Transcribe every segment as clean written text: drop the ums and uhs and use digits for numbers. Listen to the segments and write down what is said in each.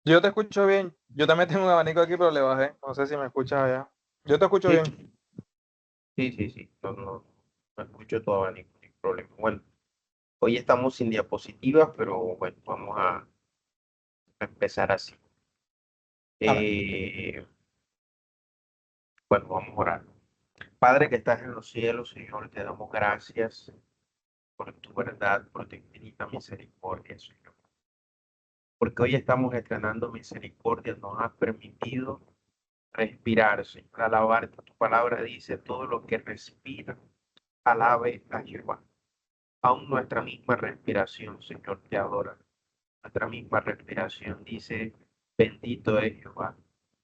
Yo te escucho bien. Yo también tengo un abanico aquí, pero le bajé. No sé si me escuchas allá. Yo te escucho Sí, bien. sí, sí, sí. No, no, no escucho todo abanico, ningún problema. Bueno, hoy estamos sin diapositivas, pero bueno, vamos a empezar así. Amén. Eh, bueno, vamos a orar. Padre que estás en los cielos, Señor, te damos gracias por tu verdad, por tu infinita misericordia, Señor. Porque hoy estamos estrenando misericordia, nos has permitido respirar, Señor. Alabarte, tu palabra dice, todo lo que respira, alabe a Jehová. Aún nuestra misma respiración, Señor, te adora. Nuestra misma respiración dice, bendito es Jehová.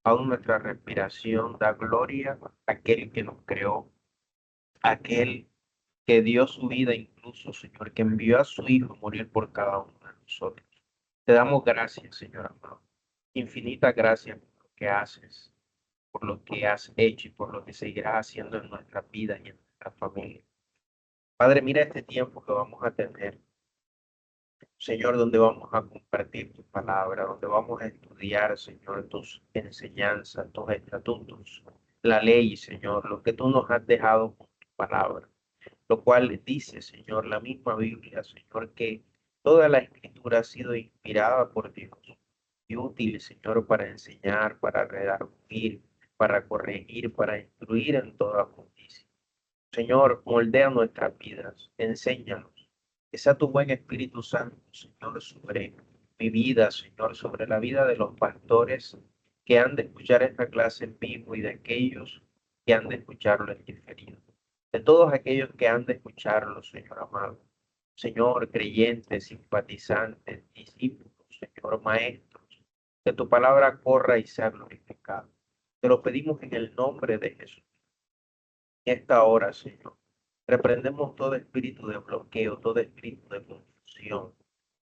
Aún nuestra respiración da gloria a aquel que nos creó, aquel que dio su vida incluso, Señor, que envió a su Hijo a morir por cada uno de nosotros. Te damos gracias, Señor amado. Infinitas gracias por lo que haces, por lo que has hecho y por lo que seguirás haciendo en nuestras vidas y en nuestra familia. Padre, mira este tiempo que vamos a tener, Señor, donde vamos a compartir tu palabra, donde vamos a estudiar, Señor, tus enseñanzas, tus estatutos, la ley, Señor, lo que tú nos has dejado con tu palabra, lo cual dice, Señor, la misma Biblia, Señor, que toda la escritura ha sido inspirada por Dios y útil, Señor, para enseñar, para redarguir, para corregir, para instruir en toda justicia. Señor, moldea nuestras vidas, enséñanos. Que sea tu buen Espíritu Santo, Señor, sobre mi vida, Señor, sobre la vida de los pastores que han de escuchar esta clase en vivo y de aquellos que han de escucharlo en diferido. De todos aquellos que han de escucharlo, Señor amado. Señor, creyentes, simpatizantes, discípulos, Señor, maestros, que tu palabra corra y sea glorificada. Te lo pedimos en el nombre de Jesús esta hora, Señor. Reprendemos todo espíritu de bloqueo, todo espíritu de confusión.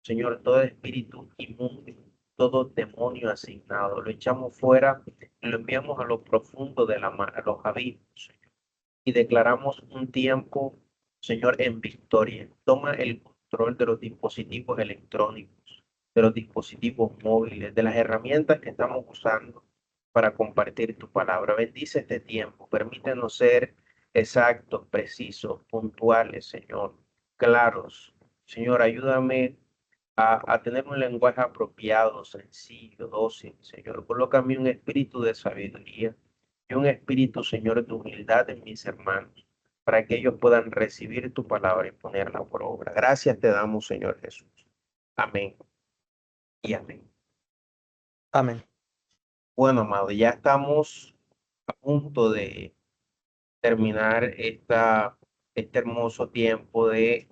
Señor, todo espíritu inmundo, todo demonio asignado, lo echamos fuera y lo enviamos a lo profundo de la mar, a los abismos, Señor. Y declaramos un tiempo, Señor, en victoria. Toma el control de los dispositivos electrónicos, de los dispositivos móviles, de las herramientas que estamos usando para compartir tu palabra. Bendice este tiempo. Permítenos ser exactos, precisos, puntuales, Señor, claros. Señor, ayúdame a tener un lenguaje apropiado, sencillo, dócil, Señor. Colócame un espíritu de sabiduría y un espíritu, Señor, de humildad en mis hermanos, para que ellos puedan recibir tu palabra y ponerla por obra. Gracias te damos, Señor Jesús. Amén y amén. Amén. Bueno, amado, ya estamos a punto de terminar este hermoso tiempo de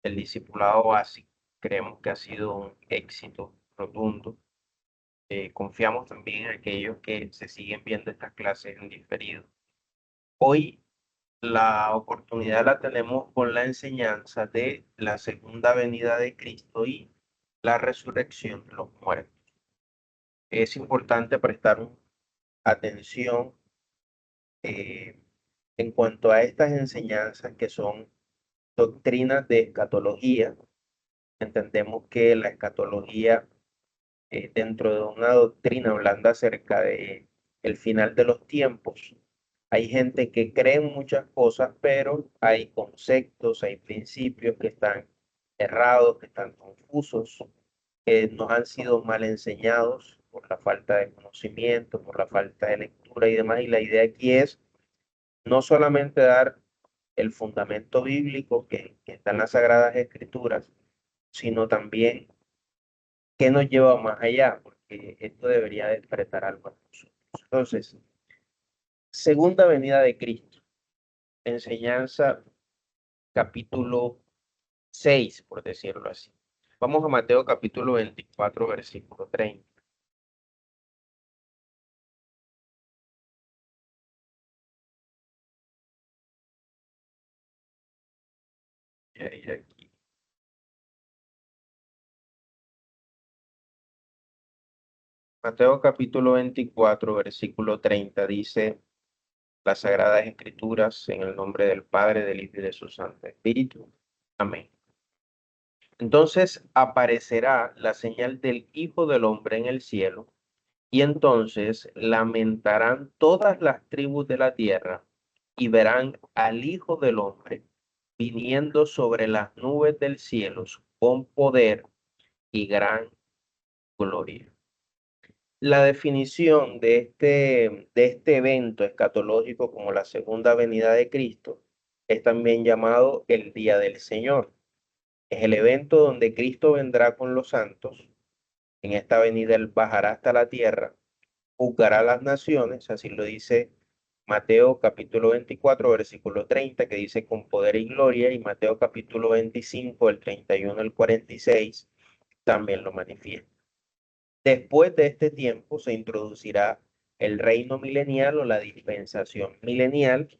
el discipulado básico. Creemos que ha sido un éxito rotundo. Confiamos también en aquellos que se siguen viendo estas clases en diferido. Hoy la oportunidad la tenemos con la enseñanza de la segunda venida de Cristo y la resurrección de los muertos. Es importante prestar atención eh, en cuanto a estas enseñanzas que son doctrinas de escatología. Entendemos que la escatología, dentro de una doctrina hablando acerca de el final de los tiempos, hay gente que cree en muchas cosas, pero hay conceptos, hay principios que están errados, que están confusos, que nos han sido mal enseñados por la falta de conocimiento, por la falta de lectura y demás. Y la idea aquí es no solamente dar el fundamento bíblico que está en las Sagradas Escrituras, sino también qué nos lleva más allá, porque esto debería despertar algo en nosotros. Entonces, segunda venida de Cristo, enseñanza capítulo 6 por decirlo así. Vamos a Mateo capítulo 24 versículo 30. Y ahí aquí. Mateo capítulo 24 versículo 30 dice las Sagradas Escrituras en el nombre del Padre, del Hijo y de su Santo Espíritu. Amén. Entonces aparecerá la señal del Hijo del Hombre en el cielo, y entonces lamentarán todas las tribus de la tierra y verán al Hijo del Hombre viniendo sobre las nubes del cielo con poder y gran gloria. La definición de este evento escatológico como la segunda venida de Cristo es también llamado el Día del Señor. Es el evento donde Cristo vendrá con los santos. En esta venida Él bajará hasta la tierra, juzgará a las naciones, así lo dice Mateo capítulo 24, versículo 30, que dice con poder y gloria, y Mateo capítulo 25, el 31 al 46, también lo manifiesta. Después de este tiempo se introducirá el reino milenial o la dispensación milenial,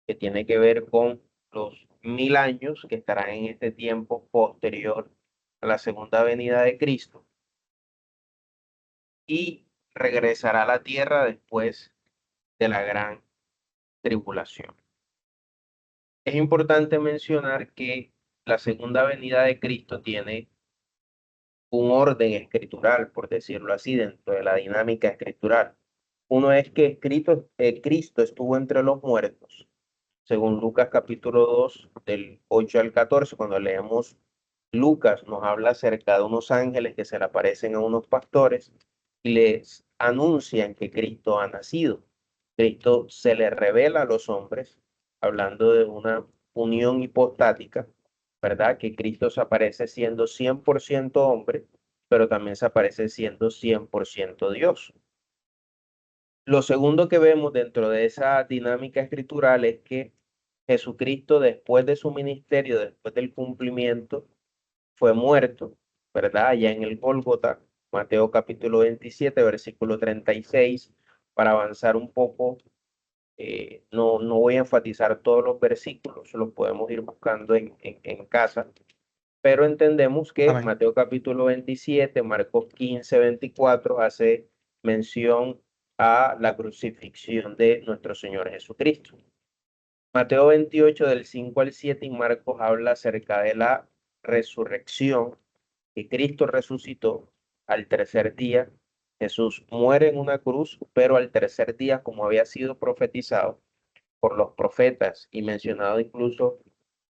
que tiene que ver con los 1000 años que estarán en este tiempo posterior a la segunda venida de Cristo, y regresará a la tierra después de la gran tribulación. Es importante mencionar que la segunda venida de Cristo tiene un orden escritural, por decirlo así, dentro de la dinámica escritural. Uno es que Cristo estuvo entre los muertos, según Lucas capítulo 2, del 8 al 14. Cuando leemos Lucas, nos habla acerca de unos ángeles que se le aparecen a unos pastores y les anuncian que Cristo ha nacido. Cristo se le revela a los hombres, hablando de una unión hipostática, ¿verdad? Que Cristo se aparece siendo 100% hombre, pero también se aparece siendo 100% Dios. Lo segundo que vemos dentro de esa dinámica escritural es que Jesucristo, después de su ministerio, después del cumplimiento, fue muerto, ¿verdad? Allá en el Gólgota, Mateo capítulo 27, versículo 36. Para avanzar un poco, no voy a enfatizar todos los versículos, los podemos ir buscando en casa, pero entendemos que Amén. Mateo capítulo 27, Marcos 15, 24 hace mención a la crucifixión de nuestro Señor Jesucristo. Mateo 28 del 5 al 7 y Marcos habla acerca de la resurrección, que Cristo resucitó al tercer día. Jesús muere en una cruz, pero al tercer día, como había sido profetizado por los profetas y mencionado incluso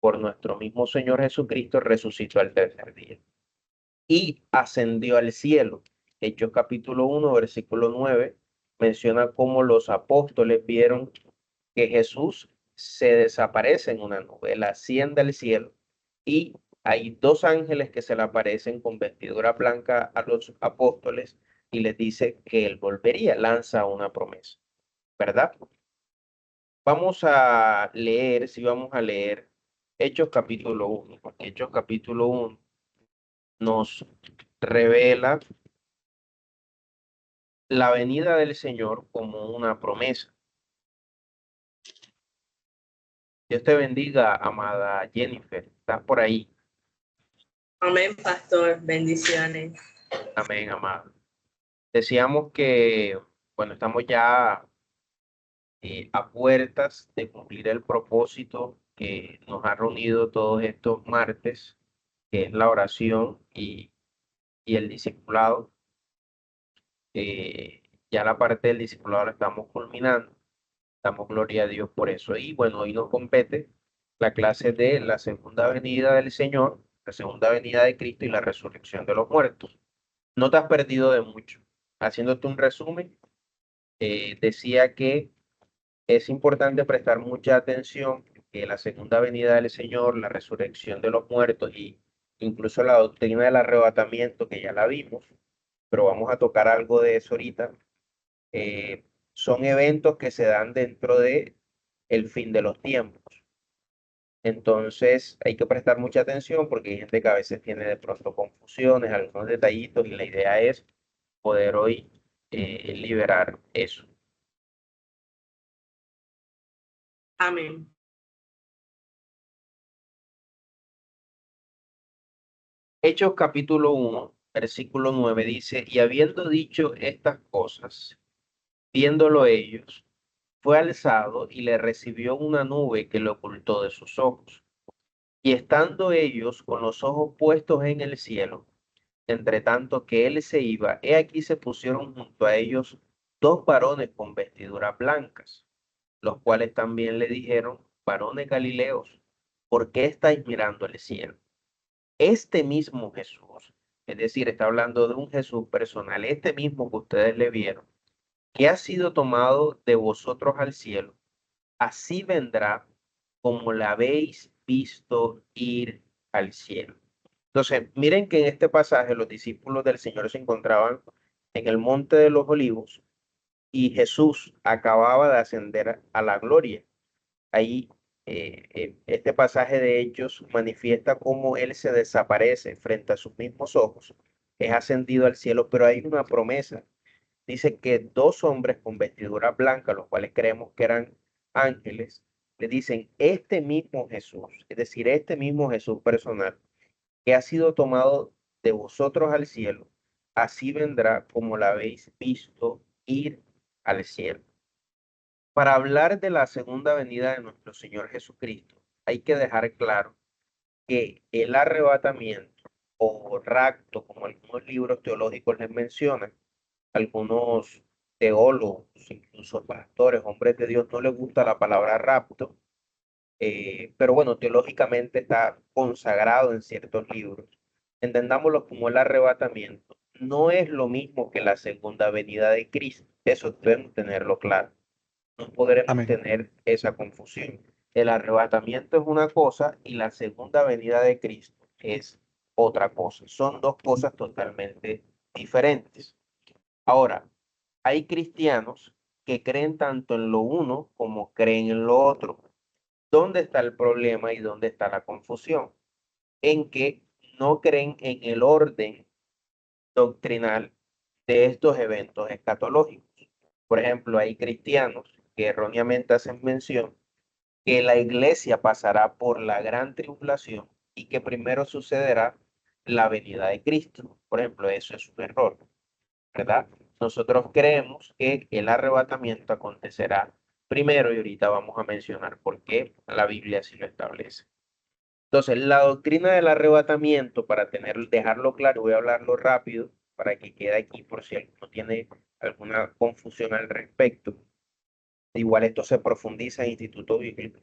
por nuestro mismo Señor Jesucristo, resucitó al tercer día y ascendió al cielo. Hechos capítulo 1, versículo 9, menciona cómo los apóstoles vieron que Jesús se desaparece en una nube, él asciende al cielo y hay dos ángeles que se le aparecen con vestidura blanca a los apóstoles y les dice que él volvería, lanza una promesa, ¿verdad? Vamos a leer, si vamos a leer Hechos capítulo 1, porque Hechos capítulo 1 nos revela la venida del Señor como una promesa. Dios te bendiga, amada Jennifer. ¿Estás por ahí? Amén, pastor. Bendiciones. Amén, amado. Decíamos que, bueno, estamos ya a puertas de cumplir el propósito que nos ha reunido todos estos martes, que es la oración y el discipulado. Ya la parte del discipulado la estamos culminando. Damos gloria a Dios por eso. Y bueno, hoy nos compete la clase de la segunda venida del Señor, la segunda venida de Cristo y la resurrección de los muertos. No te has perdido de mucho. Haciéndote un resumen, decía que es importante prestar mucha atención que la segunda venida del Señor, la resurrección de los muertos y incluso la doctrina del arrebatamiento, que ya la vimos, pero vamos a tocar algo de eso ahorita, son eventos que se dan dentro de el fin de los tiempos. Entonces hay que prestar mucha atención porque hay gente que a veces tiene de pronto confusiones, algunos detallitos y la idea es poder hoy liberar eso. Amén. Hechos capítulo 1, versículo 9 dice, y habiendo dicho estas cosas, viéndolo ellos, fue alzado y le recibió una nube que lo ocultó de sus ojos. Y estando ellos con los ojos puestos en el cielo, entre tanto que él se iba, he aquí se pusieron junto a ellos dos varones con vestiduras blancas, los cuales también le dijeron, varones Galileos, ¿por qué estáis mirando el cielo? Este mismo Jesús, es decir, está hablando de un Jesús personal, este mismo que ustedes le vieron, que ha sido tomado de vosotros al cielo, así vendrá como la habéis visto ir al cielo. Entonces, miren que en este pasaje los discípulos del Señor se encontraban en el Monte de los Olivos y Jesús acababa de ascender a la gloria. Ahí, este pasaje de Hechos manifiesta cómo Él se desaparece frente a sus mismos ojos, es ascendido al cielo, pero hay una promesa. Dice que dos hombres con vestidura blanca, los cuales creemos que eran ángeles, le dicen, este mismo Jesús, es decir, este mismo Jesús personal, que ha sido tomado de vosotros al cielo, así vendrá como la habéis visto ir al cielo. Para hablar de la segunda venida de nuestro Señor Jesucristo, hay que dejar claro que el arrebatamiento o rapto, como algunos libros teológicos les mencionan, algunos teólogos, incluso pastores, hombres de Dios, no les gusta la palabra rapto, pero bueno, teológicamente está consagrado en ciertos libros. Entendámoslo como el arrebatamiento. No es lo mismo que la segunda venida de Cristo. Eso debemos tenerlo claro. No podremos Amén. tener esa confusión. El arrebatamiento es una cosa y la segunda venida de Cristo es otra cosa. Son dos cosas totalmente diferentes. Ahora, hay cristianos que creen tanto en lo uno como creen en lo otro. ¿Dónde está el problema y dónde está la confusión? En que no creen en el orden doctrinal de estos eventos escatológicos. Por ejemplo, hay cristianos que erróneamente hacen mención que la iglesia pasará por la gran tribulación y que primero sucederá la venida de Cristo. Por ejemplo, eso es un error, ¿verdad? Nosotros creemos que el arrebatamiento acontecerá primero y ahorita vamos a mencionar por qué la Biblia así lo establece. Entonces, la doctrina del arrebatamiento, para dejarlo claro, voy a hablarlo rápido para que quede aquí por si alguno tiene alguna confusión al respecto. Igual esto se profundiza en Instituto Bíblico.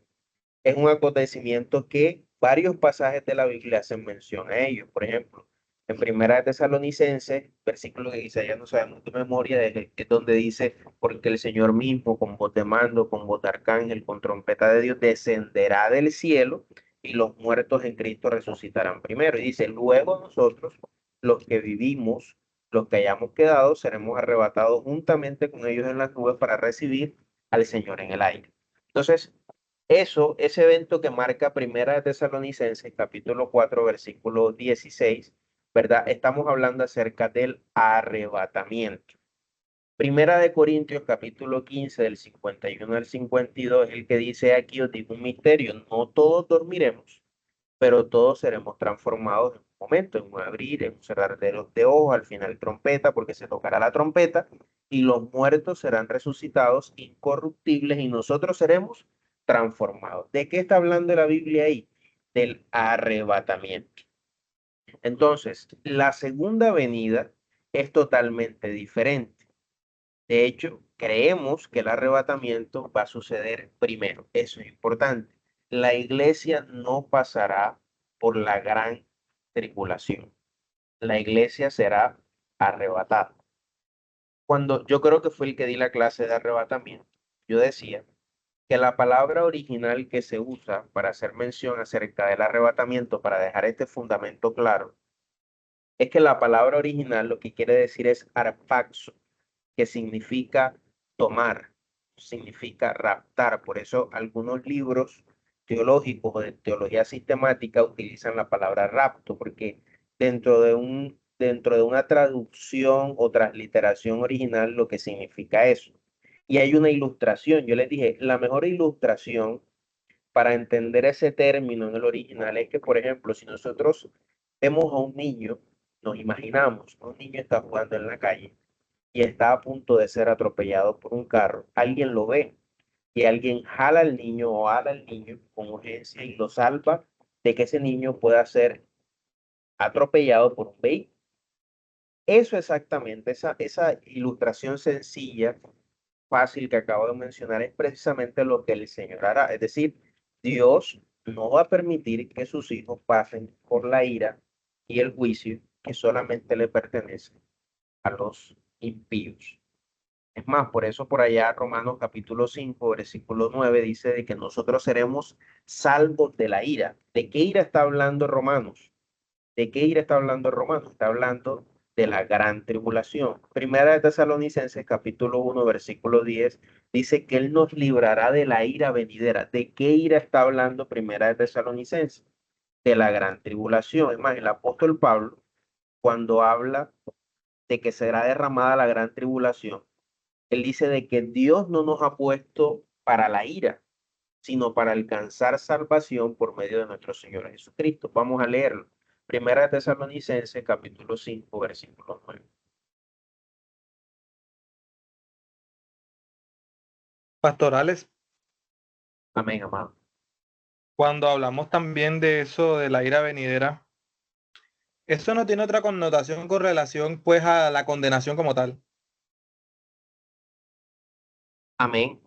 Es un acontecimiento que varios pasajes de la Biblia hacen mención a ello. Por ejemplo, en Primera de Tesalonicenses, versículo que quizá ya no sabemos de memoria, es donde dice, porque el Señor mismo, con voz de mando, con voz de arcángel, con trompeta de Dios, descenderá del cielo y los muertos en Cristo resucitarán primero. Y dice, luego nosotros, los que vivimos, los que hayamos quedado, seremos arrebatados juntamente con ellos en las nubes para recibir al Señor en el aire. Entonces, ese evento que marca Primera de Tesalonicenses, capítulo 4, versículo 16, ¿verdad? Estamos hablando acerca del arrebatamiento. Primera de Corintios, capítulo 15, del 51 al 52, el que dice aquí, os digo un misterio, no todos dormiremos, pero todos seremos transformados en un momento, en un abrir, en un cerrar de los de ojos, al final trompeta, porque se tocará la trompeta, y los muertos serán resucitados incorruptibles y nosotros seremos transformados. ¿De qué está hablando la Biblia ahí? Del arrebatamiento. Entonces, la segunda venida es totalmente diferente. De hecho, creemos que el arrebatamiento va a suceder primero. Eso es importante. La iglesia no pasará por la gran tribulación. La iglesia será arrebatada. Cuando yo creo que fue el que di la clase de arrebatamiento, yo decía que la palabra original que se usa para hacer mención acerca del arrebatamiento, para dejar este fundamento claro, es que la palabra original lo que quiere decir es arpaxo, que significa tomar, significa raptar. Por eso algunos libros teológicos o de teología sistemática utilizan la palabra rapto, porque dentro de una traducción o transliteración original lo que significa eso. Y hay una ilustración. Yo les dije, la mejor ilustración para entender ese término en el original es que, por ejemplo, si nosotros vemos a un niño, nos imaginamos, un niño está jugando en la calle y está a punto de ser atropellado por un carro, alguien lo ve y alguien jala al niño o ala al niño con urgencia y lo salva de que ese niño pueda ser atropellado por un vehículo. Eso exactamente, esa ilustración sencilla, fácil que acabo de mencionar, es precisamente lo que el Señor hará. Es decir, Dios no va a permitir que sus hijos pasen por la ira y el juicio que solamente le pertenece a los impíos. Es más, por eso por allá Romanos capítulo 5 versículo 9 dice de que nosotros seremos salvos de la ira. ¿De qué ira está hablando Romanos? ¿De qué ira está hablando Romanos? Está hablando de la gran tribulación. Primera de Tesalonicenses capítulo 1 versículo 10 dice que Él nos librará de la ira venidera. ¿De qué ira está hablando Primera de Tesalonicenses? De la gran tribulación. Es más, el apóstol Pablo, cuando habla de que será derramada la gran tribulación, él dice de que Dios no nos ha puesto para la ira, sino para alcanzar salvación por medio de nuestro Señor Jesucristo. Vamos a leerlo. Primera de Tesalonicenses, capítulo 5, versículo 9. Pastorales, Amén, amado. cuando hablamos también de eso, de la ira venidera, eso no tiene otra connotación con relación pues a la condenación como tal. Amén.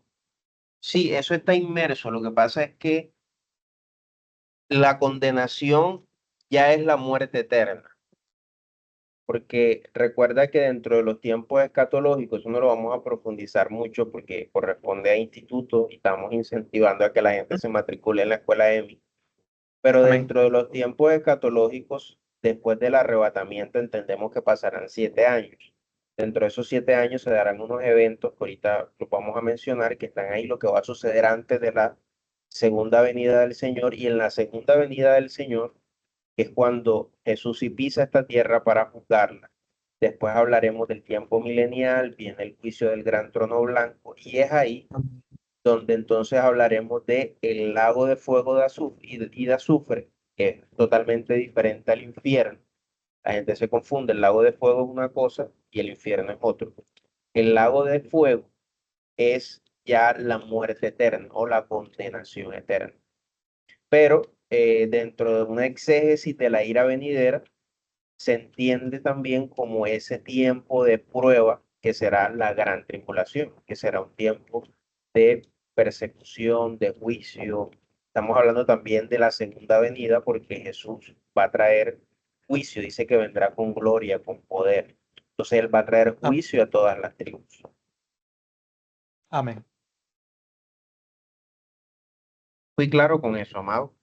Sí, eso está inmerso. Lo que pasa es que la condenación ya es la muerte eterna. Porque recuerda que dentro de los tiempos escatológicos, eso no lo vamos a profundizar mucho porque corresponde a institutos y estamos incentivando a que la gente se matricule en la escuela EMI. Pero Amén. dentro de los tiempos escatológicos, después del arrebatamiento, entendemos que pasarán 7 años. Dentro de esos 7 años se darán unos eventos que ahorita los vamos a mencionar, que están ahí, lo que va a suceder antes de la segunda venida del Señor. Y en la segunda venida del Señor, que es cuando Jesús sí pisa esta tierra para juzgarla. Después hablaremos del tiempo milenial, viene el juicio del gran trono blanco, y es ahí donde entonces hablaremos de el lago de fuego de azufre y de azufre, que es totalmente diferente al infierno. La gente se confunde, el lago de fuego es una cosa y el infierno es otro. El lago de fuego es ya la muerte eterna o la condenación eterna. Pero dentro de una exégesis de la ira venidera, se entiende también como ese tiempo de prueba que será la gran tribulación, que será un tiempo de persecución, de juicio. Estamos hablando también de la segunda venida porque Jesús va a traer juicio, dice que vendrá con gloria, con poder. Entonces Él va a traer juicio a todas las tribus. Amén. Fui claro con eso, amado.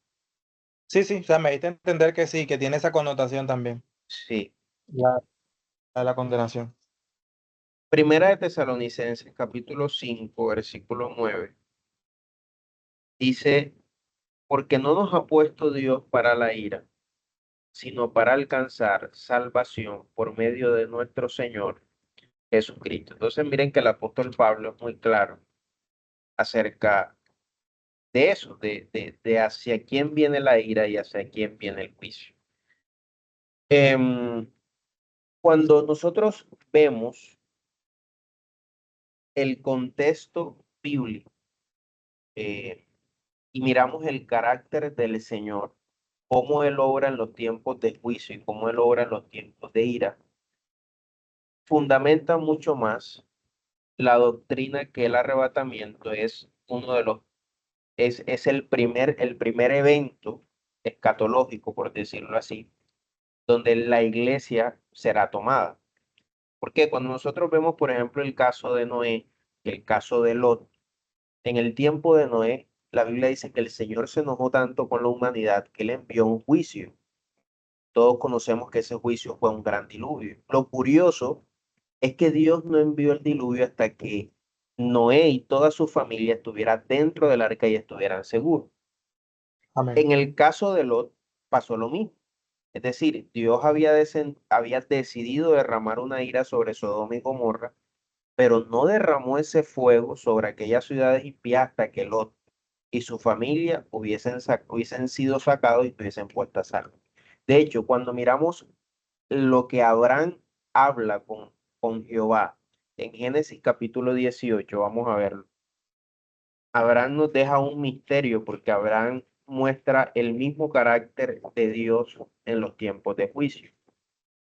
Sí, sí, o sea, me diste a entender que sí, que tiene esa connotación también, Sí. la condenación. Primera de Tesalonicenses, capítulo 5 versículo 9 dice, porque no nos ha puesto Dios para la ira, sino para alcanzar salvación por medio de nuestro Señor Jesucristo. Entonces miren que el apóstol Pablo es muy claro acerca de eso, de hacia quién viene la ira y hacia quién viene el juicio. Em, Cuando nosotros vemos el contexto bíblico eh, y miramos el carácter del Señor, cómo Él obra en los tiempos de juicio y cómo Él obra en los tiempos de ira, fundamenta mucho más la doctrina que el arrebatamiento es uno de los, es el primer evento escatológico, por decirlo así, donde la iglesia será tomada. Porque cuando nosotros vemos, por ejemplo, el caso de Noé, el caso de Lot, en el tiempo de Noé, la Biblia dice que el Señor se enojó tanto con la humanidad que le envió un juicio. Todos conocemos que ese juicio fue un gran diluvio. Lo curioso es que Dios no envió el diluvio hasta que Noé y toda su familia estuvieran dentro del arca y estuvieran seguros. Amén. En el caso de Lot pasó lo mismo. Es decir, Dios había decidido derramar una ira sobre Sodoma y Gomorra, pero no derramó ese fuego sobre aquellas ciudades impías hasta que Lot y su familia hubiesen sido sacados y estuviesen puestos a salvo. De hecho, cuando miramos lo que Abraham habla con Jehová en Génesis capítulo 18, vamos a verlo. Abraham nos deja un misterio porque Abraham muestra el mismo carácter de Dios en los tiempos de juicio.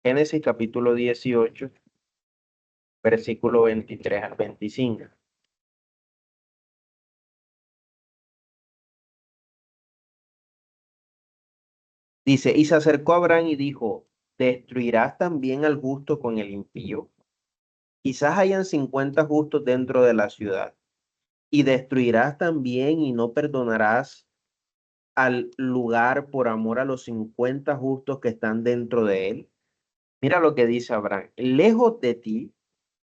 Génesis capítulo 18, versículo 23 al 25. Dice, y se acercó a Abraham y dijo, ¿destruirás también al justo con el impío? Quizás hayan 50 justos dentro de la ciudad, y destruirás también y no perdonarás al lugar por amor a los 50 justos que están dentro de él. Mira lo que dice Abraham, lejos de ti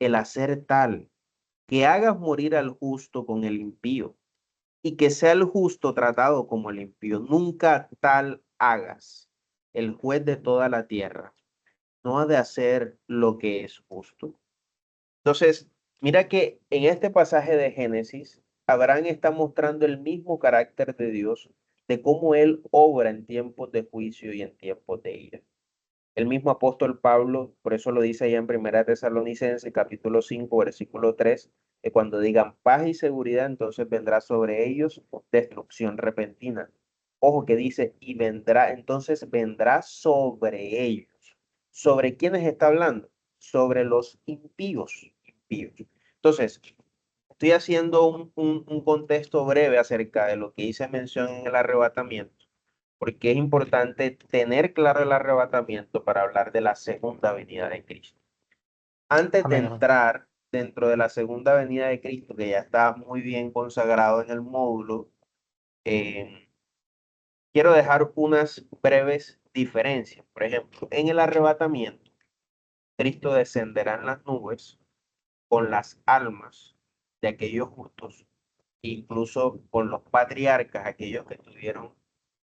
el hacer tal, que hagas morir al justo con el impío, y que sea el justo tratado como el impío. Nunca tal hagas. El juez de toda la tierra no ha de hacer lo que es justo. Entonces, mira que en este pasaje de Génesis, Abraham está mostrando el mismo carácter de Dios, de cómo él obra en tiempos de juicio y en tiempos de ira. El mismo apóstol Pablo, por eso lo dice allá en 1 Tesalonicenses, capítulo 5, versículo 3, que cuando digan paz y seguridad, entonces vendrá sobre ellos destrucción repentina. Ojo que dice, y vendrá, entonces vendrá sobre ellos. ¿Sobre quiénes está hablando? Sobre los impíos. Entonces, estoy haciendo un contexto breve acerca de lo que hice mención en el arrebatamiento, porque es importante tener claro el arrebatamiento para hablar de la segunda venida de Cristo. Antes de Amén, amén. entrar dentro de la segunda venida de Cristo, que ya está muy bien consagrado en el módulo, quiero dejar unas breves diferencias. Por ejemplo, en el arrebatamiento, Cristo descenderá en las nubes con las almas de aquellos justos, incluso con los patriarcas, aquellos que estuvieron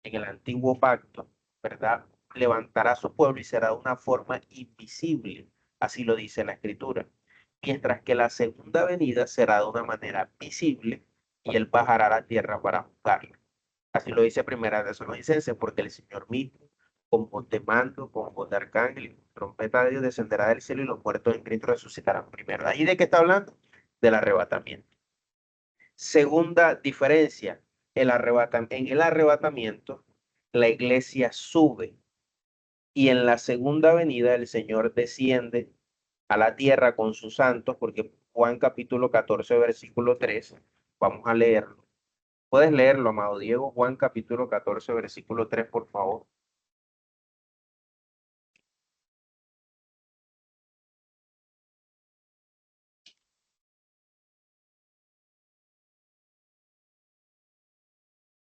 en el antiguo pacto, ¿verdad? Levantará su pueblo y será de una forma invisible, así lo dice la Escritura. Mientras que la segunda venida será de una manera visible y él bajará a la tierra para juzgarlo. Así lo dice Primera de Tesalonicenses, porque el Señor mismo, con voz de mando, con voz de arcángel y con trompeta de Dios, descenderá del cielo y los muertos en Cristo resucitarán primero. ¿Y de qué está hablando? Del arrebatamiento. Segunda diferencia, en el arrebatamiento, la iglesia sube y en la segunda venida el Señor desciende a la tierra con sus santos, porque Juan capítulo 14, versículo 3, vamos a leerlo. Puedes leerlo, amado Diego, Juan capítulo 14, versículo 3, por favor.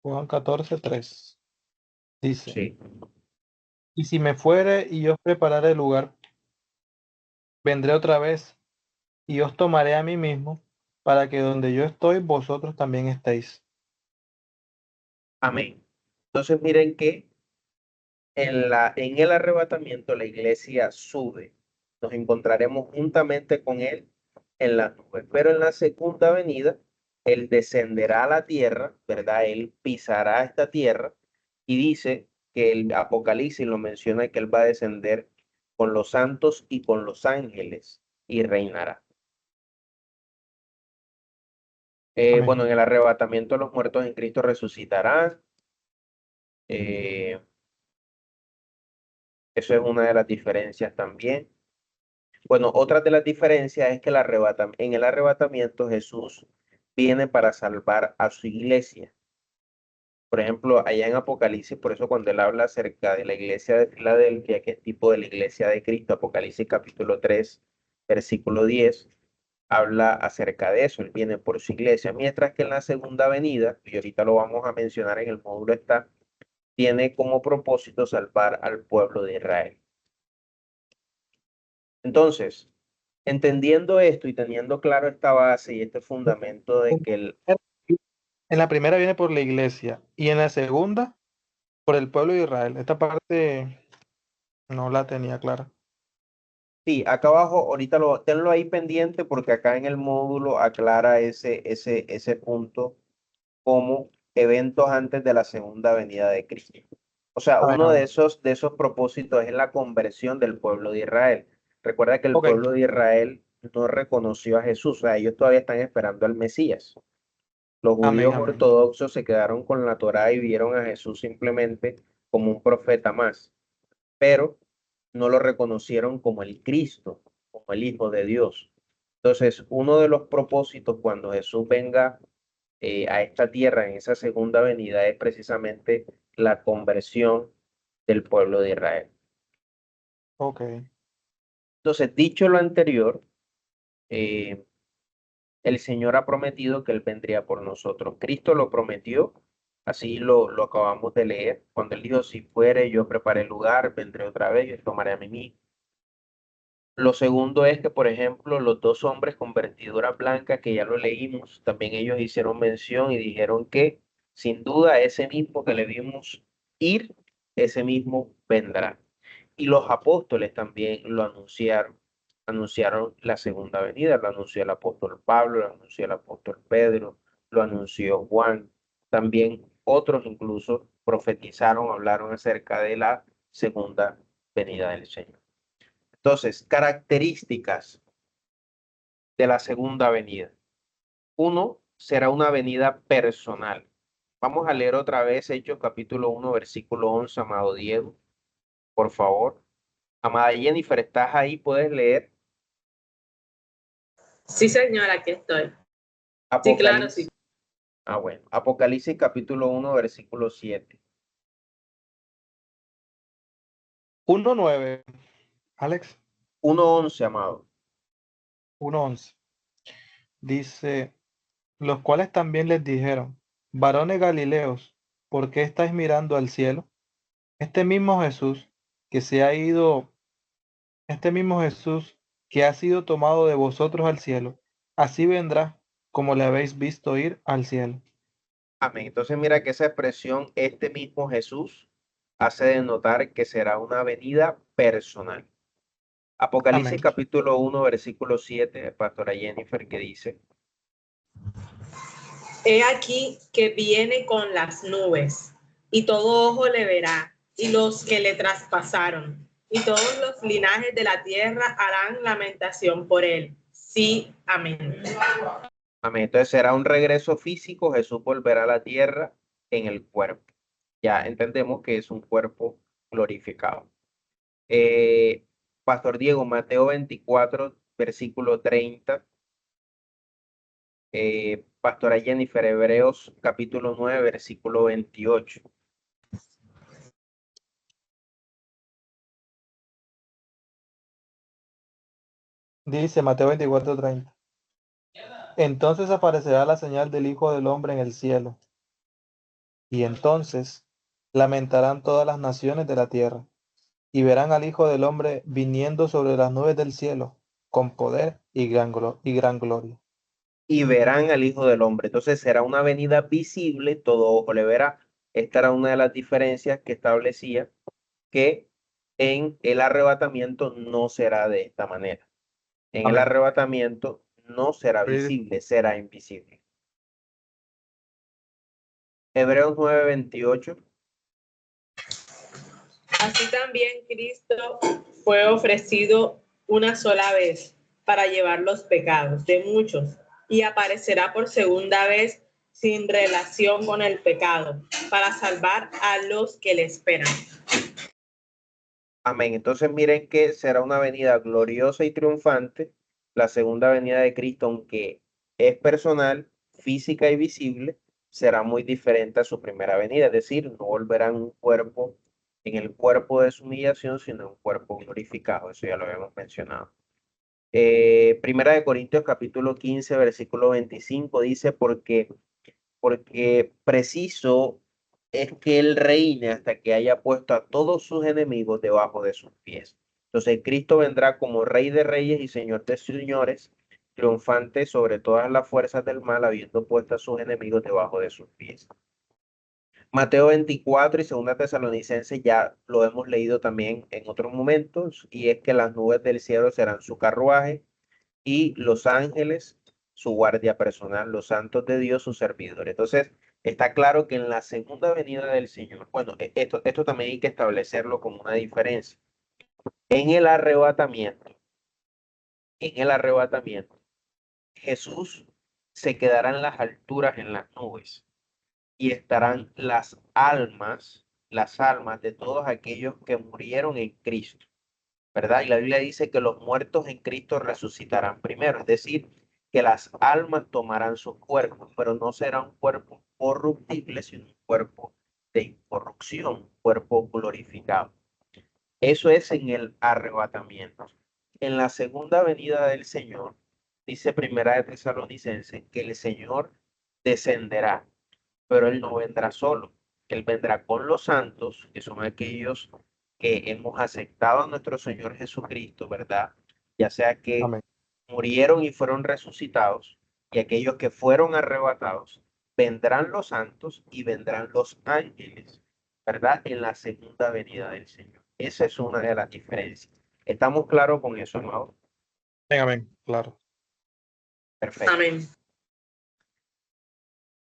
Juan 14, 3. Dice, Sí. y si me fuere y os prepararé el lugar, vendré otra vez y os tomaré a mí mismo, para que donde yo estoy, vosotros también estéis. Amén. Entonces miren que en el arrebatamiento la iglesia sube. Nos encontraremos juntamente con él en las nubes. Pero en la segunda venida, él descenderá a la tierra, ¿verdad? Él pisará esta tierra y dice que el Apocalipsis lo menciona que él va a descender con los santos y con los ángeles y reinará. Amén. Bueno, en el arrebatamiento los muertos en Cristo resucitarán. Eh, Eso es una de las diferencias también. Bueno, otra de las diferencias es que en el arrebatamiento Jesús viene para salvar a su iglesia. Por ejemplo, allá en Apocalipsis, por eso cuando él habla acerca de la iglesia de Filadelfia, que es tipo de la iglesia de Cristo, Apocalipsis capítulo 3, versículo 10, habla acerca de eso, él viene por su iglesia, mientras que en la segunda venida, y ahorita lo vamos a mencionar en el módulo está, tiene como propósito salvar al pueblo de Israel. Entonces, entendiendo esto y teniendo claro esta base y este fundamento de que En la primera viene por la iglesia y en la segunda por el pueblo de Israel. Esta parte no la tenía clara. sí, acá abajo, ahorita tenlo ahí pendiente porque acá en el módulo aclara ese punto como eventos antes de la segunda venida de Cristo. O sea, Amén, uno amén. de esos propósitos es la conversión del pueblo de Israel. Recuerda que el Ok, pueblo de Israel no reconoció a Jesús, o sea, ellos todavía están esperando al Mesías. Los Amén, judíos amén. ortodoxos se quedaron con la Torá y vieron a Jesús simplemente como un profeta más, pero no lo reconocieron como el Cristo, como el Hijo de Dios. Entonces, uno de los propósitos cuando Jesús venga a esta tierra en esa segunda venida es precisamente la conversión del pueblo de Israel. Ok. Entonces, dicho lo anterior, eh, el Señor ha prometido que Él vendría por nosotros. Cristo lo prometió, así lo acabamos de leer, cuando Él dijo, si fuere, yo preparé el lugar, vendré otra vez y tomaré a mí mismo. Lo segundo es que, por ejemplo, los dos hombres con vestidura blanca, que ya lo leímos, también ellos hicieron mención y dijeron que sin duda ese mismo que le vimos ir, ese mismo vendrá. Y los apóstoles también lo anunciaron la segunda venida, lo anunció el apóstol Pablo, lo anunció el apóstol Pedro, lo anunció Juan. También otros incluso profetizaron, hablaron acerca de la segunda venida del Señor. Entonces, características de la segunda venida. Uno, será una venida personal. Vamos a leer otra vez Hechos capítulo 1, versículo 11, amado Diego, por favor. Amada Jennifer, ¿estás ahí? ¿Puedes leer? Sí, señora, aquí estoy. Sí, claro, sí. Apocalipsis. Ah, bueno. Apocalipsis capítulo 1, versículo 7. 1:9, Alex. 1:11, amado. 1:11. Dice, los cuales también les dijeron, varones Galileos, ¿por qué estáis mirando al cielo? Este mismo Jesús que se ha ido, este mismo Jesús que ha sido tomado de vosotros al cielo, así vendrá como le habéis visto ir al cielo. Amén. Entonces mira que esa expresión, este mismo Jesús, hace de notar que será una venida personal. Apocalipsis Amén. capítulo 1, versículo 7, pastora Jennifer, que dice, He aquí que viene con las nubes, y todo ojo le verá, y los que le traspasaron, y todos los linajes de la tierra harán lamentación por él. Sí, amén. amén. Entonces será un regreso físico, Jesús volverá a la tierra en el cuerpo. Ya entendemos que es un cuerpo glorificado. Eh, Pastor Diego, Mateo 24, versículo 30. Pastora Jennifer, Hebreos capítulo 9, versículo 28. Dice Mateo 24:30. Entonces aparecerá la señal del Hijo del Hombre en el cielo, y entonces lamentarán todas las naciones de la tierra, y verán al Hijo del Hombre viniendo sobre las nubes del cielo, con poder y gran gloria. Y verán al Hijo del Hombre. Entonces será una venida visible, todo ojo le verá. Esta era una de las diferencias que establecía que en el arrebatamiento no será de esta manera. En el Amén. arrebatamiento no será Read. visible, será invisible. Hebreos 9:28. Así también Cristo fue ofrecido una sola vez para llevar los pecados de muchos y aparecerá por segunda vez sin relación con el pecado para salvar a los que le esperan. Amén. Entonces miren que será una venida gloriosa y triunfante. La segunda venida de Cristo, aunque es personal, física y visible, será muy diferente a su primera venida. Es decir, no volverá en un cuerpo, en el cuerpo de su humillación, sino en un cuerpo glorificado. Eso ya lo habíamos mencionado. Primera de Corintios capítulo 15, versículo 25 dice, porque preciso es que Él reine hasta que haya puesto a todos sus enemigos debajo de sus pies. Entonces Cristo vendrá como Rey de Reyes y Señor de Señores, triunfante sobre todas las fuerzas del mal, habiendo puesto a sus enemigos debajo de sus pies. Mateo 24 y Segunda Tesalonicenses ya lo hemos leído también en otros momentos, y es que las nubes del cielo serán su carruaje y los ángeles su guardia personal, los santos de Dios sus servidores. Entonces, está claro que en la segunda venida del Señor, bueno, esto también hay que establecerlo como una diferencia. En el arrebatamiento, en el arrebatamiento, Jesús se quedarán las alturas en las nubes, y estarán las almas de todos aquellos que murieron en Cristo, ¿verdad? Y la Biblia dice que los muertos en Cristo resucitarán primero, es decir, que las almas tomarán sus cuerpos, pero no será un cuerpo corruptible, sino un cuerpo de incorrupción, un cuerpo glorificado. Eso es en el arrebatamiento. En la segunda venida del Señor, dice Primera de Tesalonicenses, que el Señor descenderá, pero Él no vendrá solo. Él vendrá con los santos, que son aquellos que hemos aceptado a nuestro Señor Jesucristo, ¿verdad? Ya sea que Amén. murieron y fueron resucitados, y aquellos que fueron arrebatados, vendrán los santos y vendrán los ángeles, ¿verdad? En la segunda venida del Señor. Esa es una de las diferencias. ¿Estamos claros con eso, amado? Amén, claro. Perfecto. Amén.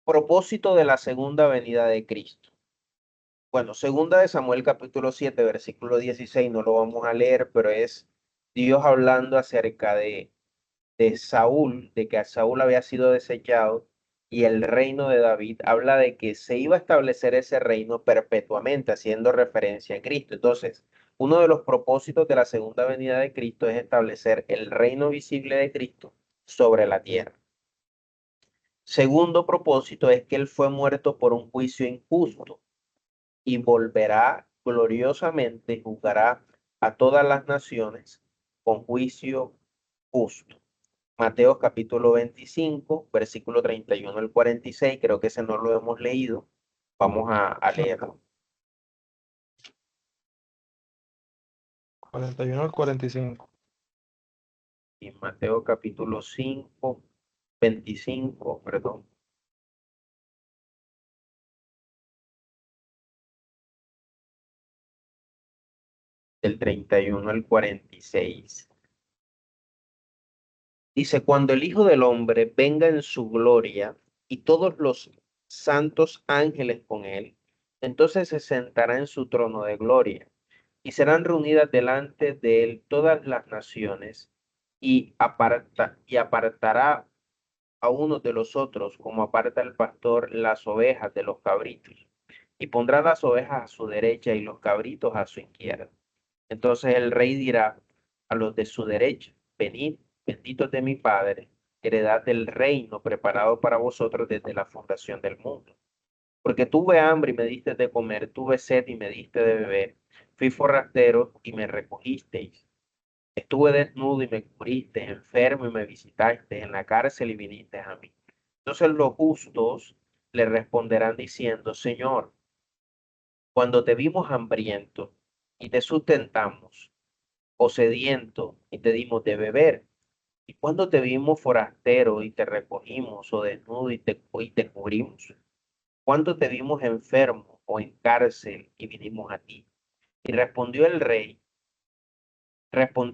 Propósito de la segunda venida de Cristo. Bueno, segunda de Samuel capítulo 7, versículo 16, no lo vamos a leer, pero es Dios hablando acerca de Saúl, de que a Saúl había sido desechado, y el reino de David habla de que se iba a establecer ese reino perpetuamente, haciendo referencia a Cristo. Entonces, uno de los propósitos de la segunda venida de Cristo es establecer el reino visible de Cristo sobre la tierra. Segundo propósito es que él fue muerto por un juicio injusto y volverá gloriosamente y juzgará a todas las naciones con juicio justo. Mateo capítulo 25, versículo 31 al 46, creo que ese no lo hemos leído. Vamos a leerlo. 41 al 45. Y Mateo capítulo 5, 25, perdón. Del 31 al 46. Dice, cuando el Hijo del Hombre venga en su gloria y todos los santos ángeles con él, entonces se sentará en su trono de gloria y serán reunidas delante de él todas las naciones y apartará a unos de los otros como aparta el pastor las ovejas de los cabritos y pondrá las ovejas a su derecha y los cabritos a su izquierda. Entonces el rey dirá a los de su derecha, venid, benditos de mi Padre, heredad del reino preparado para vosotros desde la fundación del mundo. Porque tuve hambre y me diste de comer, tuve sed y me diste de beber, fui forastero y me recogisteis, estuve desnudo y me cubriste, enfermo y me visitaste, en la cárcel y viniste a mí. Entonces los justos le responderán diciendo, Señor, cuando te vimos hambriento y te sustentamos, o sediento y te dimos de beber. Y cuando te vimos forastero y te recogimos, o desnudo y te cubrimos. Cuando te vimos enfermo o en cárcel y vinimos a ti. Y respondió el rey,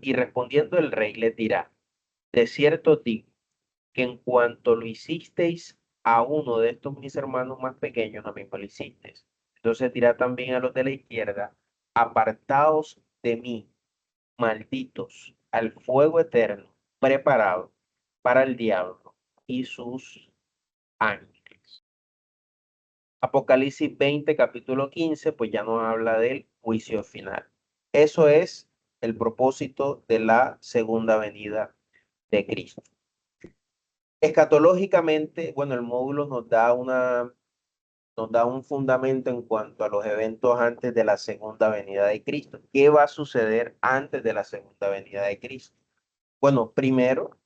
y respondiendo el rey les dirá, de cierto digo, que en cuanto lo hicisteis a uno de estos mis hermanos más pequeños, a mí me lo hicisteis. Entonces dirá también a los de la izquierda, apartaos de mí, malditos, al fuego eterno preparado para el diablo y sus ángeles. Apocalipsis 20, capítulo 15, pues ya nos habla del juicio final. Eso es el propósito de la segunda venida de Cristo. Escatológicamente, bueno, el módulo nos da un fundamento en cuanto a los eventos antes de la segunda venida de Cristo. ¿Qué va a suceder antes de la segunda venida de Cristo? Bueno, primero,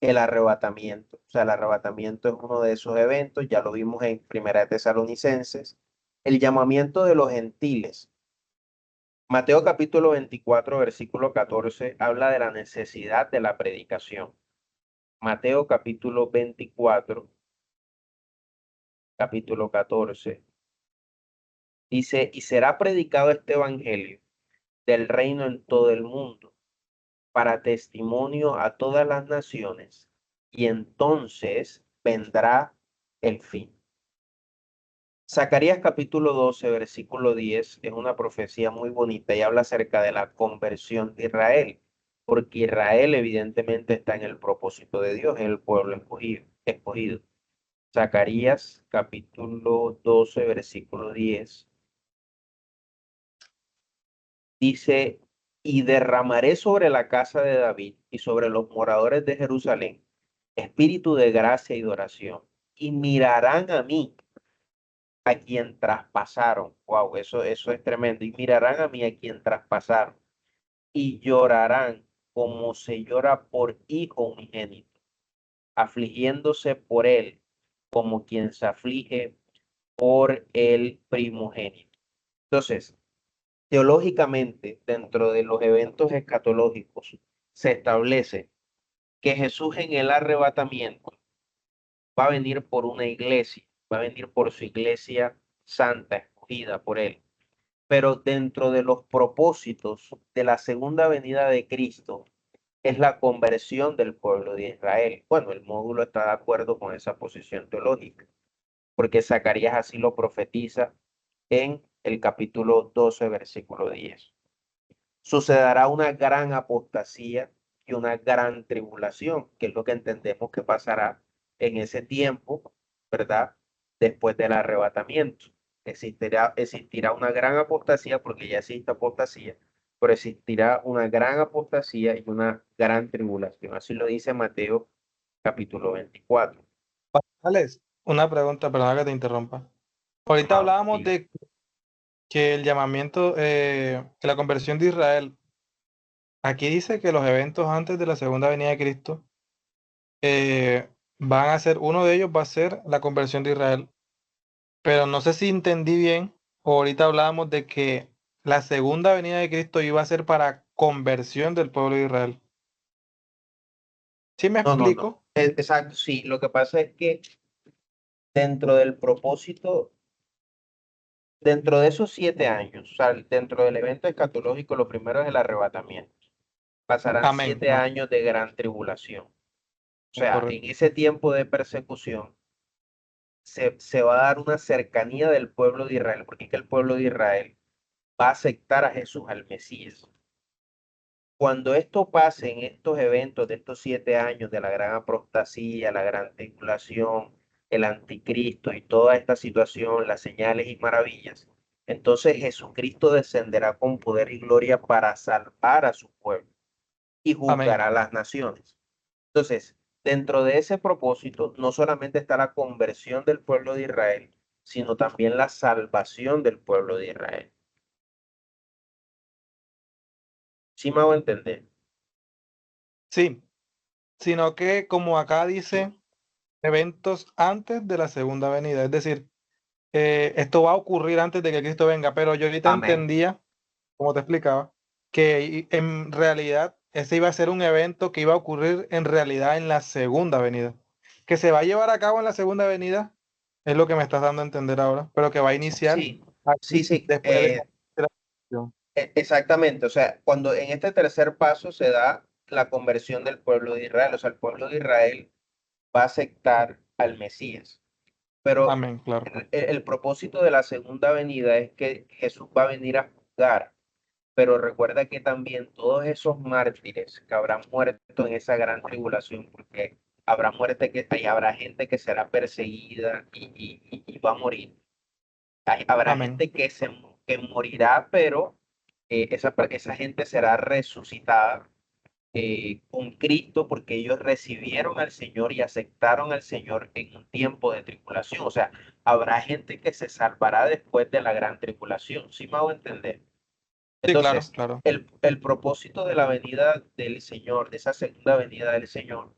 el arrebatamiento. O sea, el arrebatamiento es uno de esos eventos, ya lo vimos en Primera de Tesalonicenses. El llamamiento de los gentiles. Mateo capítulo 24, versículo 14, habla de la necesidad de la predicación. Mateo capítulo 24, capítulo 14, dice, y será predicado este evangelio del reino en todo el mundo para testimonio a todas las naciones, y entonces vendrá el fin. Zacarías capítulo 12, versículo 10 es una profecía muy bonita y habla acerca de la conversión de Israel. porque Israel evidentemente está en el propósito de Dios, en el pueblo escogido. Zacarías capítulo 12, versículo 10, dice, y derramaré sobre la casa de David y sobre los moradores de Jerusalén espíritu de gracia y de oración, y mirarán a mí, a quien traspasaron. Wow, eso es tremendo. Y mirarán a mí, a quien traspasaron, y llorarán como se llora por hijo unigénito, afligiéndose por él, como quien se aflige por el primogénito. Entonces, teológicamente, dentro de los eventos escatológicos, se establece que Jesús en el arrebatamiento va a venir por una iglesia, va a venir por su iglesia santa, escogida por él. Pero dentro de los propósitos de la segunda venida de Cristo es la conversión del pueblo de Israel. Bueno, el módulo está de acuerdo con esa posición teológica, porque Zacarías así lo profetiza en el capítulo 12, versículo 10. Sucederá una gran apostasía y una gran tribulación, que es lo que entendemos que pasará en ese tiempo, ¿verdad? Después del arrebatamiento. Existirá una gran apostasía, porque ya existe apostasía, pero existirá una gran apostasía y una gran tribulación. Así lo dice Mateo capítulo 24. Alex, una pregunta, perdona que te interrumpa. Ahorita Ajá, hablábamos diga. de que el llamamiento, que la conversión de Israel, aquí dice que los eventos antes de la segunda venida de Cristo van a ser, uno de ellos va a ser la conversión de Israel, pero no sé si entendí bien, o ahorita hablábamos de que la segunda venida de Cristo iba a ser para conversión del pueblo de Israel. ¿Sí me No, no, no. explico? Exacto, sí. Lo que pasa es que dentro del propósito, dentro de esos 7 años, o sea, dentro del evento escatológico, lo primero es el arrebatamiento. Pasarán Amén. 7 años de gran tribulación. O sea, en Correcto. ese tiempo de persecución se va a dar una cercanía del pueblo de Israel, porque es que el pueblo de Israel va a aceptar a Jesús, al Mesías. Cuando esto pase en estos eventos de estos 7 años de la gran apostasía, la gran tribulación, el anticristo y toda esta situación, las señales y maravillas, entonces Jesucristo descenderá con poder y gloria para salvar a su pueblo y juzgar Amén. a las naciones. Entonces, dentro de ese propósito, no solamente está la conversión del pueblo de Israel, sino también la salvación del pueblo de Israel. ¿Sí me hago entender? Sí, sino que como acá dice, eventos antes de la segunda venida, es decir, esto va a ocurrir antes de que Cristo venga, pero yo ahorita Amén. entendía, como te explicaba, que en realidad ese iba a ser un evento que iba a ocurrir en realidad en la segunda venida. Que se va a llevar a cabo en la segunda venida, es lo que me estás dando a entender ahora, pero que va a iniciar Sí, sí, aquí sí, después de la conversión. exactamente. O sea, cuando en este tercer paso se da la conversión del pueblo de Israel, o sea, el pueblo de Israel va a aceptar al Mesías. Pero Amén, claro. el propósito de la segunda venida es que Jesús va a venir a juzgar. Pero recuerda que también todos esos mártires que habrán muerto en esa gran tribulación, porque habrá muerte y habrá gente que será perseguida y va a morir. Habrá Amén. gente que morirá, pero esa gente será resucitada con Cristo porque ellos recibieron al Señor y aceptaron al Señor en un tiempo de tribulación. O sea, habrá gente que se salvará después de la gran tribulación. ¿Sí me hago entender? Sí, claro, Entonces, claro. el propósito de la venida del Señor, de esa segunda venida del Señor,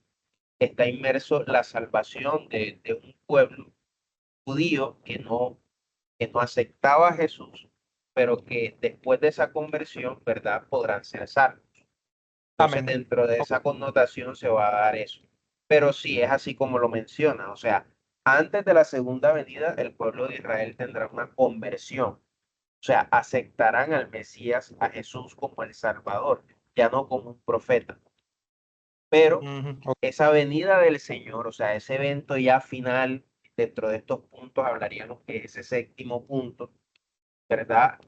está inmerso la salvación de un pueblo judío que no aceptaba a Jesús, pero que después de esa conversión, ¿verdad? Podrán ser salvos. Entonces, Amén. dentro de esa connotación se va a dar eso. Pero sí es así como lo menciona, o sea, antes de la segunda venida, el pueblo de Israel tendrá una conversión, o sea, aceptarán al Mesías, a Jesús como el Salvador, ya no como un profeta. Pero Ujú, ok. esa venida del Señor, o sea, ese evento ya final, dentro de estos puntos hablaríamos que ese séptimo punto, ¿verdad?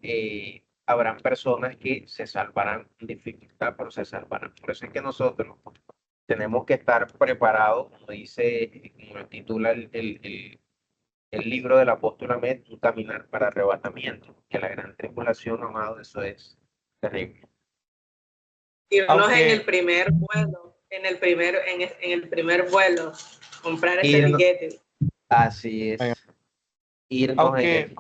habrán personas que se salvarán en dificultad, pero se salvarán. Por eso es que nosotros tenemos que estar preparados, como dice, como lo titula el libro del apóstol Ahmed, un caminar para arrebatamiento, que la gran tribulación, amado, eso es terrible. Irnos en el Aunque, primer vuelo, en el primer vuelo, comprar ese Irnos, tiquete. así es, irnos en aunque, el...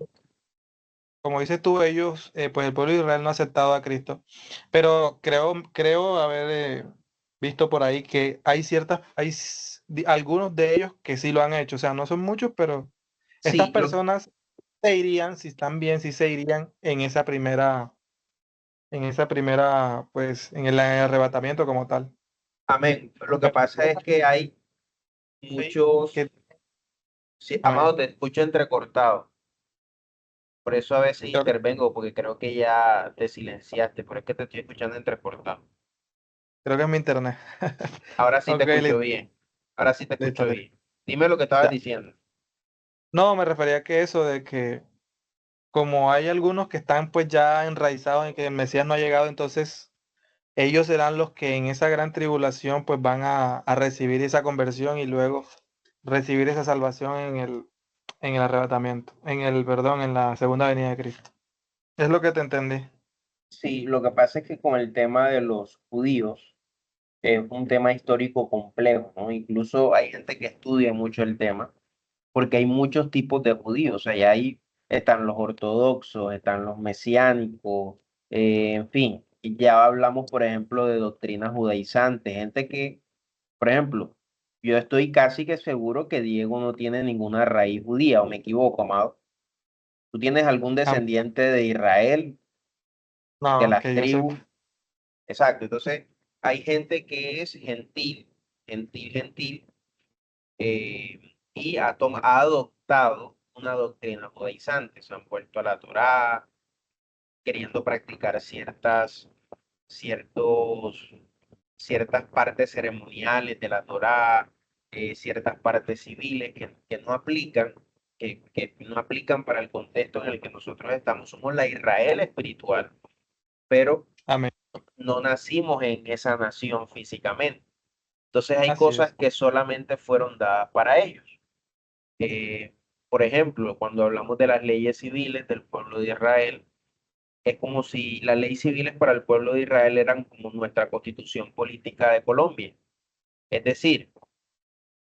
como dices tú, ellos, pues el pueblo de Israel no ha aceptado a Cristo, pero creo haber visto por ahí que algunos de ellos que sí lo han hecho, o sea, no son muchos, pero estas Sí, personas se irían, si están bien, sí se irían pues, en el arrebatamiento como tal. amén. Lo que Pero pasa es que hay muchos, que, sí, amén. amado, te escucho entrecortado. Por eso a veces Creo que, intervengo, porque creo que ya te silenciaste, pero es que te estoy escuchando entrecortado. creo que es mi internet. Ahora sí te Ok, escucho listo, bien. Ahora sí te listo, escucho listo. bien. Dime lo que estabas Ya. diciendo. No, me refería a que eso de que como hay algunos que están pues ya enraizados en que el Mesías no ha llegado, entonces ellos serán los que en esa gran tribulación pues van a recibir esa conversión y luego recibir esa salvación en el arrebatamiento, perdón, en la segunda venida de Cristo. Es lo que te entendí. Sí, lo que pasa es que con el tema de los judíos es un tema histórico complejo, ¿no? Incluso hay gente que estudia mucho el tema, porque hay muchos tipos de judíos. O sea, ya ahí están los ortodoxos, están los mesiánicos, en fin. Y ya hablamos, por ejemplo, de doctrinas judaizantes, gente que, por ejemplo, yo estoy casi que seguro que Diego no tiene ninguna raíz judía, o me equivoco, amado. ¿Tú tienes algún Ah, descendiente de Israel, de no, las que yo sepa. tribus? Exacto. Entonces, hay gente que es gentil, y ha adoptado una doctrina judaizante. Se han vuelto a la Torá, queriendo practicar ciertos, ciertas partes ceremoniales de la Torá, ciertas partes civiles que no aplican, que no aplican para el contexto en el que nosotros estamos. Somos la Israel espiritual, pero Amén. no nacimos en esa nación físicamente. Entonces hay Así cosas es. que solamente fueron dadas para ellos. Eh, por ejemplo, cuando hablamos de las leyes civiles del pueblo de Israel, es como si las leyes civiles para el pueblo de Israel eran como nuestra constitución política de Colombia. Es decir,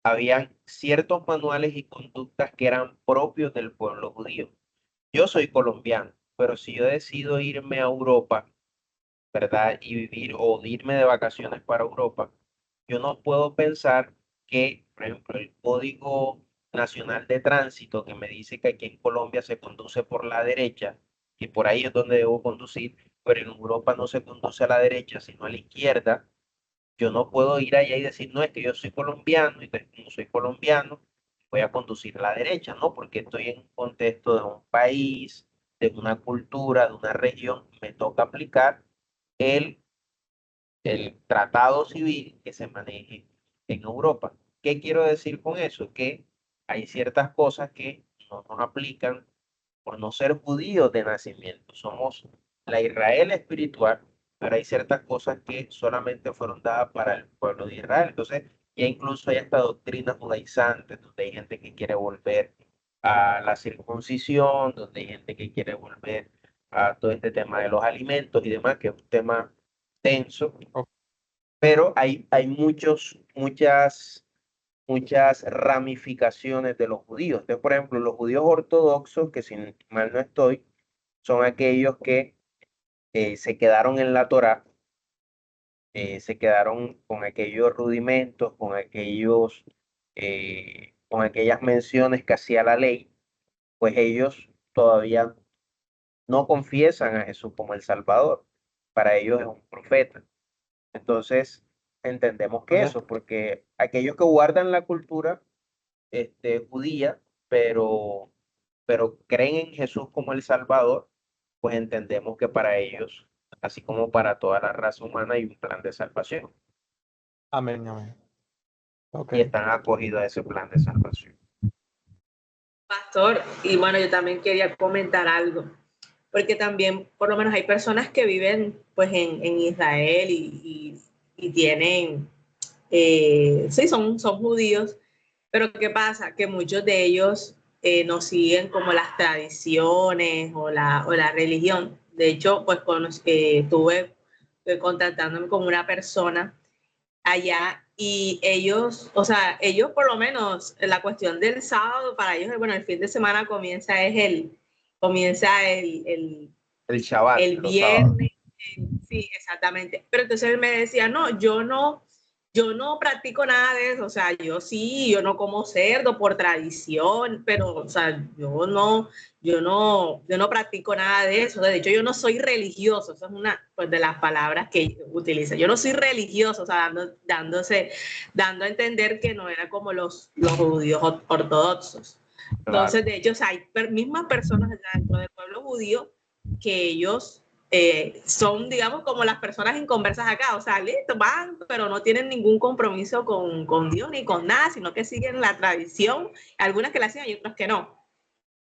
habían ciertos manuales y conductas que eran propios del pueblo judío. Yo soy colombiano, pero si yo decido irme a Europa, ¿verdad? Y vivir o irme de vacaciones para Europa, yo no puedo pensar que, por ejemplo, el Código Nacional de Tránsito que me dice que aquí en Colombia se conduce por la derecha y por ahí es donde debo conducir, pero en Europa no se conduce a la derecha, sino a la izquierda. Yo no puedo ir allá y decir, no, es que yo soy colombiano y entonces, como soy colombiano, voy a conducir a la derecha, ¿no? Porque estoy en un contexto de un país, de una cultura, de una región, me toca aplicar el el tratado civil que se maneje en Europa. ¿Qué quiero decir con eso? Que hay ciertas cosas que no nos aplican por no ser judíos de nacimiento. Somos la Israel espiritual, pero hay ciertas cosas que solamente fueron dadas para el pueblo de Israel. Entonces, ya incluso hay esta doctrina judaizante, donde hay gente que quiere volver a la circuncisión, donde hay gente que quiere volver a todo este tema de los alimentos y demás, que es un tema tenso, Ok. pero hay muchas ramificaciones de los judíos. Entonces, por ejemplo, los judíos ortodoxos, que si mal no estoy, son aquellos que se quedaron en la Torá, se quedaron con aquellos rudimentos, con aquellas menciones que hacía la ley, pues ellos todavía no confiesan a Jesús como el Salvador. Para ellos es un profeta. Entonces, entendemos que Oye, eso, porque aquellos que guardan la cultura judía, pero creen en Jesús como el Salvador, pues entendemos que para ellos, así como para toda la raza humana, hay un plan de salvación amén, amén. Ok. y están acogidos a ese plan de salvación. Pastor, y bueno, yo también quería comentar algo. porque también por lo menos hay personas que viven pues en Israel y tienen, sí, son judíos, pero ¿qué pasa? Que muchos de ellos no siguen como las tradiciones o la religión. De hecho, pues estuve contactándome con una persona allá y ellos, o sea, ellos por lo menos la cuestión del sábado para ellos, bueno, el fin de semana comienza El Shabbat, el los sábados. viernes, sí, exactamente. Pero entonces él me decía, no, yo no practico nada de eso, o sea, yo no como cerdo por tradición, pero, o sea, yo no practico nada de eso. De hecho, yo no soy religioso, esa es una pues, de las palabras que utiliza. Yo no soy religioso, o sea, dando a entender que no era como los judíos ortodoxos. Claro, Entonces, de hecho, o sea, hay mismas personas dentro del pueblo judío que ellos son, digamos, como las personas inconversas acá, o sea, listo, van, pero no tienen ningún compromiso con Dios ni con nada, sino que siguen la tradición, algunas que la hacen y otras que no.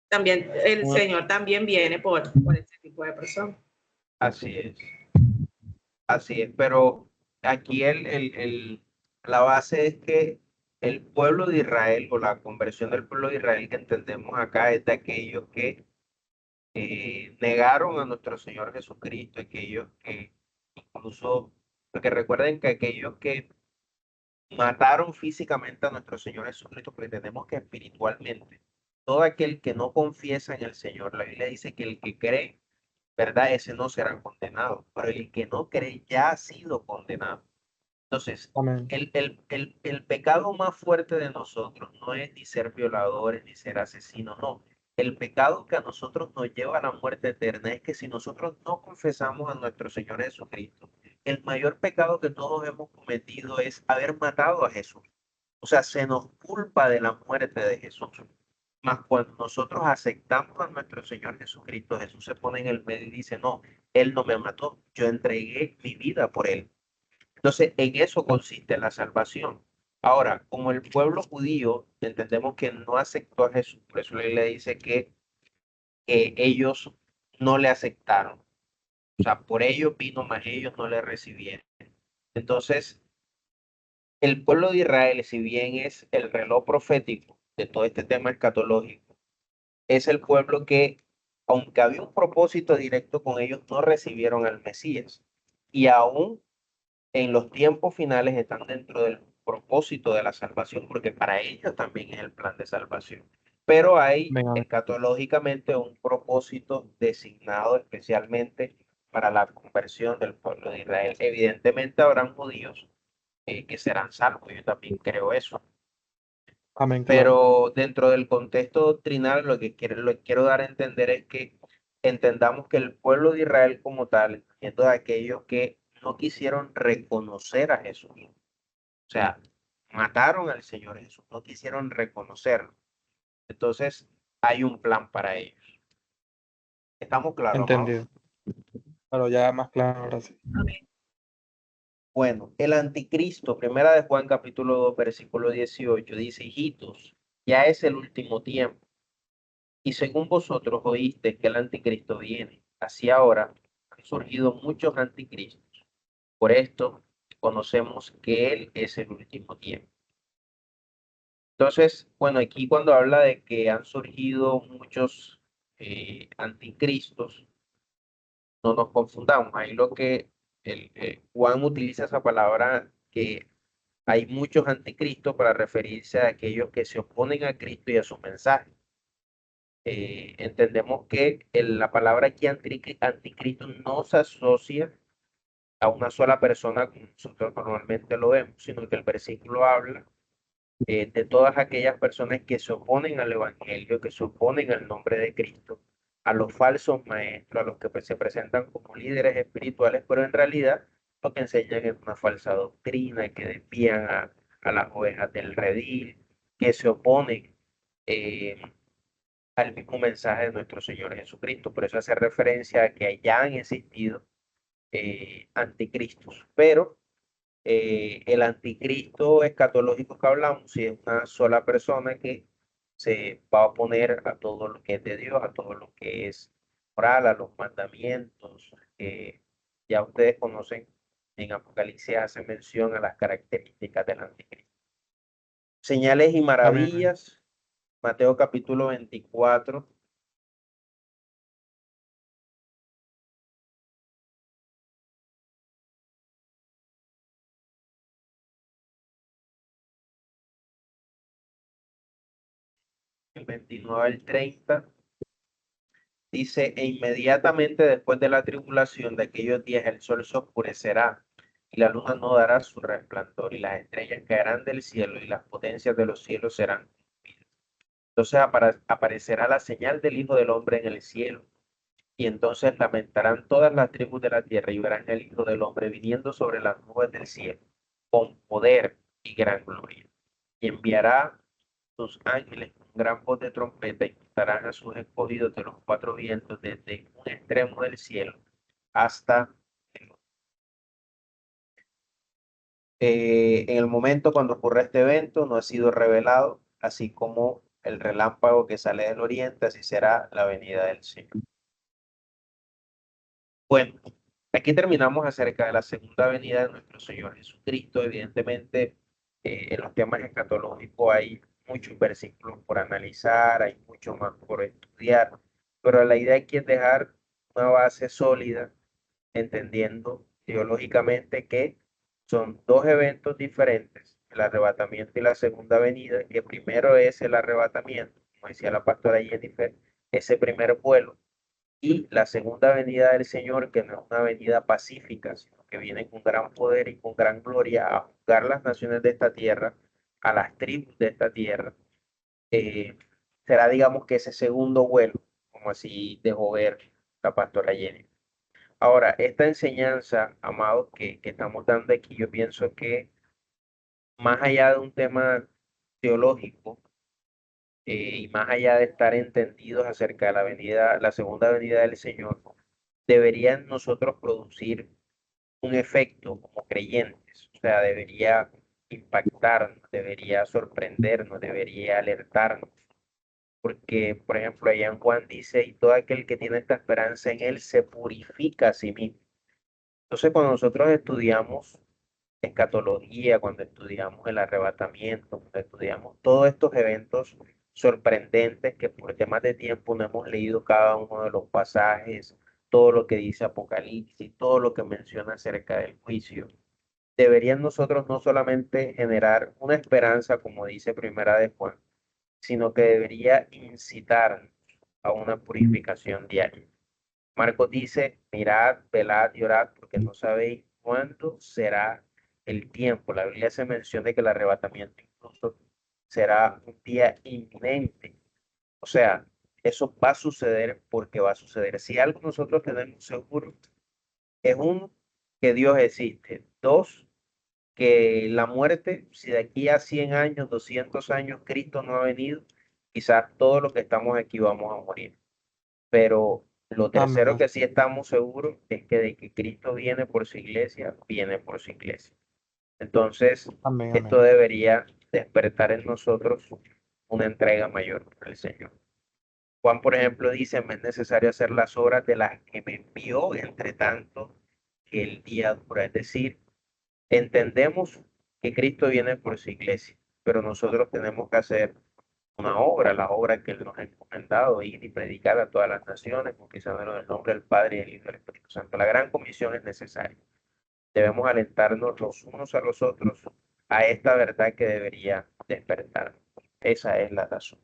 También el Señor también viene por ese tipo de personas. así es, así es. Pero aquí la base es que el pueblo de Israel o la conversión del pueblo de Israel que entendemos acá es de aquellos que negaron a nuestro Señor Jesucristo, aquellos que incluso, porque recuerden que aquellos que mataron físicamente a nuestro Señor Jesucristo, porque tenemos que espiritualmente, todo aquel que no confiesa en el Señor, la Biblia dice que el que cree, ¿verdad? Ese no será condenado, pero el que no cree ya ha sido condenado. Entonces, Amén. el pecado más fuerte de nosotros no es ni ser violadores, ni ser asesinos, no. El pecado que a nosotros nos lleva a la muerte eterna es que si nosotros no confesamos a nuestro Señor Jesucristo, el mayor pecado que todos hemos cometido es haber matado a Jesús. O sea, se nos culpa de la muerte de Jesús. Mas cuando nosotros aceptamos a nuestro Señor Jesucristo, Jesús se pone en el medio y dice, no, Él no me mató, yo entregué mi vida por Él. Entonces, en eso consiste la salvación. Ahora, como el pueblo judío, entendemos que no aceptó a Jesús, por eso la Biblia dice que ellos no le aceptaron. O sea, por ellos vino, mas ellos no le recibieron. Entonces, el pueblo de Israel, si bien es el reloj profético de todo este tema escatológico, es el pueblo que, aunque había un propósito directo con ellos, no recibieron al Mesías. Y aún en los tiempos finales están dentro del propósito de la salvación, porque para ellos también es el plan de salvación. Pero hay Amén, amén. escatológicamente un propósito designado especialmente para la conversión del pueblo de Israel. Evidentemente habrán judíos que serán salvos, yo también creo eso. Amén, claro. Pero dentro del contexto doctrinal, lo que quiero dar a entender es que entendamos que el pueblo de Israel como tal, es de aquellos que no quisieron reconocer a Jesús. O sea, mataron al Señor Jesús, no quisieron reconocerlo. Entonces, hay un plan para ellos. ¿Estamos claros, amados? Entendido. Pero ya más claro ahora sí. Bueno, el anticristo, primera de Juan capítulo 2, versículo 18, dice, hijitos, ya es el último tiempo. Y según vosotros oíste que el anticristo viene, así ahora han surgido muchos anticristos. Por esto conocemos que Él es el último tiempo. Entonces, bueno, aquí cuando habla de que han surgido muchos anticristos, no nos confundamos. Ahí lo que Juan utiliza esa palabra que hay muchos anticristos para referirse a aquellos que se oponen a Cristo y a su mensaje. Entendemos que la palabra aquí anticristo no se asocia a una sola persona como nosotros normalmente lo vemos, sino que el versículo habla de todas aquellas personas que se oponen al Evangelio, que se oponen al nombre de Cristo, a los falsos maestros, a los que se presentan como líderes espirituales, pero en realidad lo que enseñan es una falsa doctrina, que desvían a las ovejas del redil, que se oponen eh, al mismo mensaje de nuestro Señor Jesucristo. Por eso hace referencia a que ya han existido anticristos, pero el anticristo escatológico que hablamos, si es una sola persona que se va a oponer a todo lo que es de Dios, a todo lo que es moral, a los mandamientos que ya ustedes conocen. En Apocalipsis hace mención a las características del anticristo. Señales y Amén. maravillas, Mateo capítulo 24. El 29 al 30, dice, e inmediatamente después de la tribulación de aquellos días el sol se oscurecerá y la luna no dará su resplandor y las estrellas caerán del cielo y las potencias de los cielos serán conmovidas. Entonces aparecerá la señal del Hijo del Hombre en el cielo y entonces lamentarán todas las tribus de la tierra y verán el Hijo del Hombre viniendo sobre las nubes del cielo con poder y gran gloria y enviará sus ángeles con gran voz de trompeta y juntarán a sus escogidos de los cuatro vientos desde un extremo del cielo hasta el otro. En el momento cuando ocurre este evento no ha sido revelado, así como el relámpago que sale del oriente, así será la venida del Señor. Bueno, aquí terminamos acerca de la segunda venida de nuestro Señor Jesucristo. Evidentemente, en los temas escatológicos hay muchos versículos por analizar, hay mucho más por estudiar, pero la idea aquí es dejar una base sólida, entendiendo teológicamente que son dos eventos diferentes, el arrebatamiento y la segunda venida, que primero es el arrebatamiento, como decía la pastora Jennifer, ese primer vuelo y la segunda venida del Señor, que no es una venida pacífica, sino que viene con gran poder y con gran gloria a juzgar las naciones de esta tierra, a las tribus de esta tierra, eh, será, digamos, que ese segundo vuelo, como así dejó ver la pastora Jenny. Ahora, esta enseñanza, amados, que estamos dando aquí, yo pienso que más allá de un tema teológico, y más allá de estar entendidos acerca de la venida, la segunda venida del Señor, deberían nosotros producir un efecto como creyentes, o sea, debería impactarnos, debería sorprendernos, debería alertarnos, porque, por ejemplo, allá en Juan dice, y todo aquel que tiene esta esperanza en él se purifica a sí mismo. Entonces, cuando nosotros estudiamos escatología, cuando estudiamos el arrebatamiento, cuando estudiamos todos estos eventos sorprendentes que por temas de tiempo no hemos leído cada uno de los pasajes, todo lo que dice Apocalipsis, todo lo que menciona acerca del juicio, deberían nosotros no solamente generar una esperanza, como dice Primera de Juan, sino que debería incitar a una purificación diaria. Marcos dice, mirad, velad y orad, porque no sabéis cuándo será el tiempo. La Biblia se menciona que el arrebatamiento incluso será un día inminente. O sea, eso va a suceder porque va a suceder. Si algo nosotros tenemos seguro, es uno, que Dios existe. Dos, que la muerte, si de aquí a 100 años, 200 años, Cristo no ha venido, quizás todos los que estamos aquí vamos a morir. Pero lo tercero Amén. que sí estamos seguros es que de que Cristo viene por su iglesia, viene por su iglesia. Entonces, Amén. esto Amén. debería despertar en nosotros una entrega mayor por el Señor. Juan, por ejemplo, dice, me es necesario hacer las obras de las que me envió, entre tanto que el día dura. Es decir, entendemos que Cristo viene por su iglesia, pero nosotros tenemos que hacer una obra, la obra que Él nos ha encomendado, ir y predicar a todas las naciones, bautizándonos en el nombre del Padre y del Hijo y del Espíritu Santo. La gran comisión es necesaria. Debemos alentarnos los unos a los otros a esta verdad que debería despertar. Esa es la razón.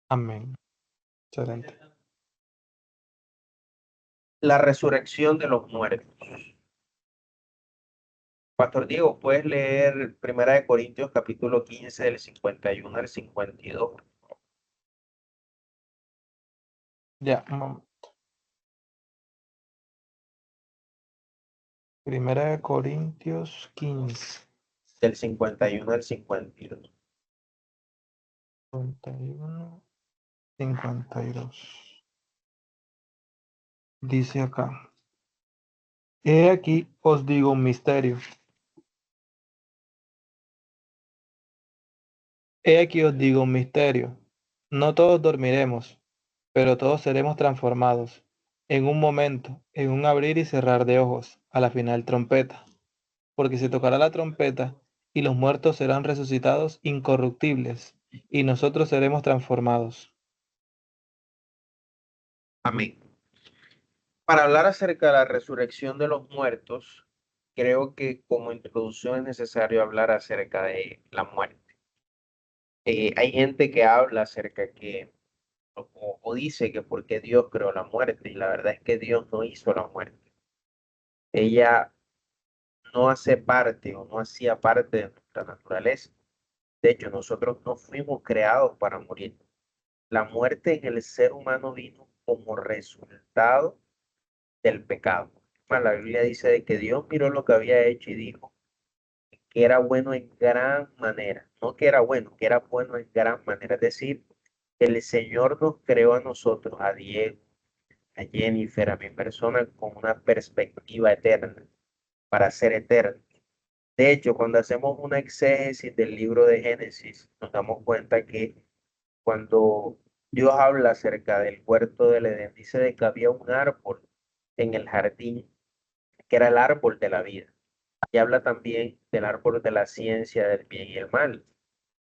Amén. Excelente. La resurrección de los muertos. Pastor Diego, ¿puedes leer Primera de Corintios capítulo 15 del 51 al 52? Ya. Primera de Corintios 15. Del 51 al 52. 51, 52. Dice acá. He aquí os digo un misterio. He aquí os digo un misterio. No todos dormiremos, pero todos seremos transformados en un momento, en un abrir y cerrar de ojos, a la final trompeta, porque se tocará la trompeta y los muertos serán resucitados incorruptibles y nosotros seremos transformados. Amén. Para hablar acerca de la resurrección de los muertos, creo que como introducción es necesario hablar acerca de la muerte. Hay gente que habla acerca que, o dice que porque Dios creó la muerte, y la verdad es que Dios no hizo la muerte. Ella no hace parte o no hacía parte de nuestra naturaleza. De hecho, nosotros no fuimos creados para morir. La muerte en el ser humano vino como resultado del pecado. La Biblia dice de que Dios miró lo que había hecho y dijo que era bueno en gran manera. No que era bueno, que era bueno en gran manera. Es decir, el Señor nos creó a nosotros, a Diego, a Jennifer, a mi persona, con una perspectiva eterna, para ser eterno. De hecho, cuando hacemos una exégesis del libro de Génesis, nos damos cuenta que cuando Dios habla acerca del huerto del Edén, dice de que había un árbol en el jardín, que era el árbol de la vida. Y habla también del árbol de la ciencia del bien y el mal.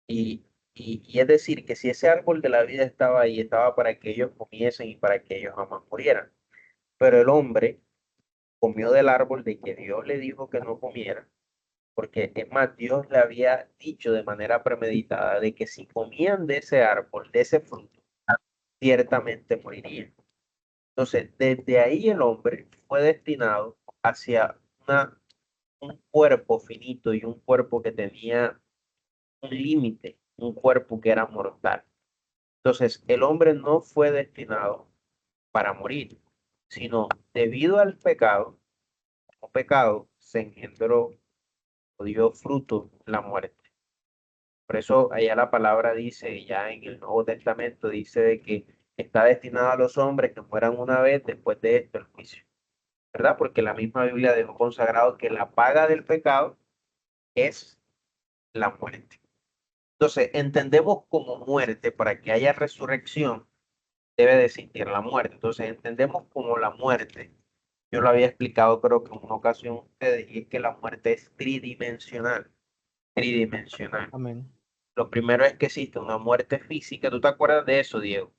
Y, y es decir, que si ese árbol de la vida estaba ahí, estaba para que ellos comiesen y para que ellos jamás murieran. Pero el hombre comió del árbol de que Dios le dijo que no comiera, porque es más, Dios le había dicho de manera premeditada de que si comían de ese árbol, de ese fruto, ciertamente morirían. Entonces, desde ahí el hombre fue destinado hacia un cuerpo finito y un cuerpo que tenía un límite, un cuerpo que era mortal. Entonces, el hombre no fue destinado para morir, sino debido al pecado, como pecado se engendró o dio fruto la muerte. Por eso allá la palabra dice, ya en el Nuevo Testamento dice de que está destinado a los hombres que mueran una vez, después de esto el juicio, ¿verdad? Porque la misma Biblia dejó consagrado que la paga del pecado es la muerte. Entonces, entendemos como muerte, para que haya resurrección, debe de existir la muerte. Entonces, entendemos como la muerte. Yo lo había explicado, creo que en una ocasión a ustedes, y es que la muerte es tridimensional. Tridimensional. Amén. Lo primero es que existe una muerte física. ¿Tú te acuerdas de eso, Diego?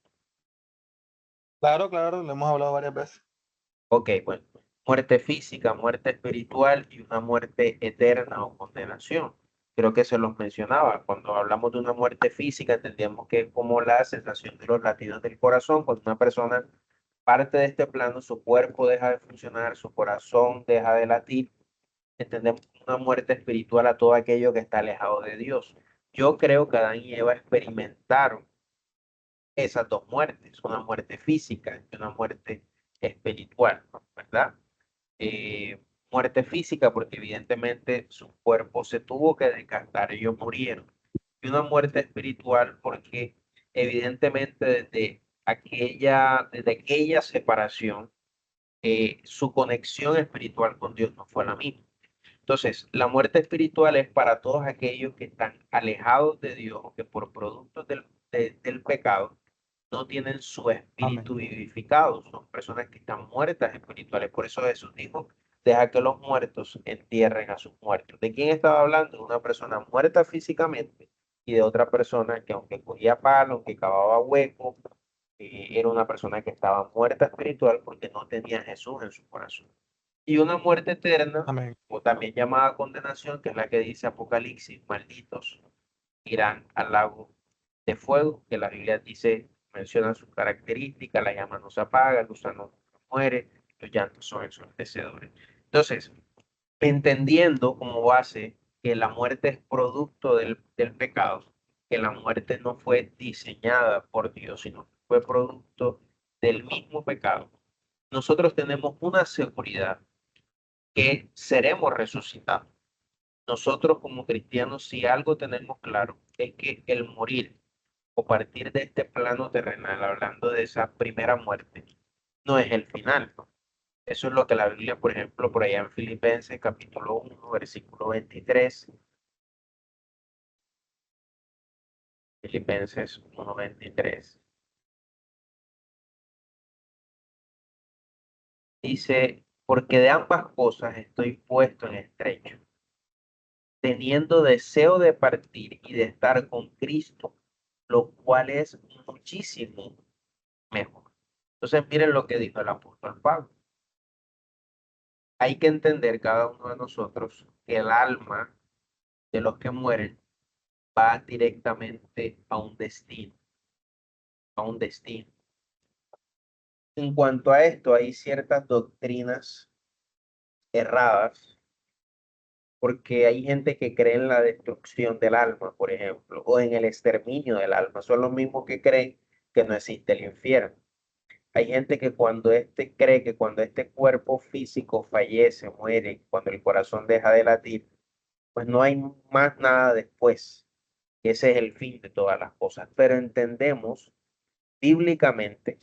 Claro, claro, lo hemos hablado varias veces. Ok, bueno. Muerte física, muerte espiritual y una muerte eterna o condenación. Creo que se los mencionaba. Cuando hablamos de una muerte física, entendemos que es como la sensación de los latidos del corazón. Cuando una persona parte de este plano, su cuerpo deja de funcionar, su corazón deja de latir. Entendemos una muerte espiritual a todo aquello que está alejado de Dios. Yo creo que Adán y Eva experimentaron esas dos muertes, una muerte física y una muerte espiritual, ¿verdad? Muerte física porque evidentemente su cuerpo se tuvo que desgastar, ellos murieron. Y una muerte espiritual porque evidentemente desde aquella separación, su conexión espiritual con Dios no fue la misma. Entonces, la muerte espiritual es para todos aquellos que están alejados de Dios o que por productos del pecado no tienen su espíritu Amén. vivificado, son personas que están muertas espirituales. Por eso Jesús dijo, deja que los muertos entierren a sus muertos. ¿De quién estaba hablando? De una persona muerta físicamente y de otra persona que aunque cogía palo, aunque cavaba hueco, era una persona que estaba muerta espiritual porque no tenía a Jesús en su corazón. Y una muerte eterna, Amén. o también llamada condenación, que es la que dice Apocalipsis, malditos irán al lago de fuego, que la Biblia dice, menciona sus características, la llama no se apaga, el gusano no muere, los llantos son ensordecedores. Entonces, entendiendo como base que la muerte es producto del pecado, que la muerte no fue diseñada por Dios, sino que fue producto del mismo pecado, nosotros tenemos una seguridad que seremos resucitados. Nosotros como cristianos, si algo tenemos claro, es que el morir o partir de este plano terrenal, hablando de esa primera muerte, no es el final. Eso es lo que la Biblia, por ejemplo, por allá en Filipenses capítulo 1, versículo 23, Filipenses 1:23, Dice, porque de ambas cosas estoy puesto en estrecho, teniendo deseo de partir y de estar con Cristo, lo cual es muchísimo mejor. Entonces, miren lo que dijo el apóstol Pablo. Hay que entender cada uno de nosotros que el alma de los que mueren va directamente a un destino, a un destino. En cuanto a esto, hay ciertas doctrinas erradas, porque hay gente que cree en la destrucción del alma, por ejemplo, o en el exterminio del alma. Son los mismos que creen que no existe el infierno. Hay gente que cuando cree que cuando este cuerpo físico fallece, muere, cuando el corazón deja de latir, pues no hay más nada después. Que ese es el fin de todas las cosas. Pero entendemos bíblicamente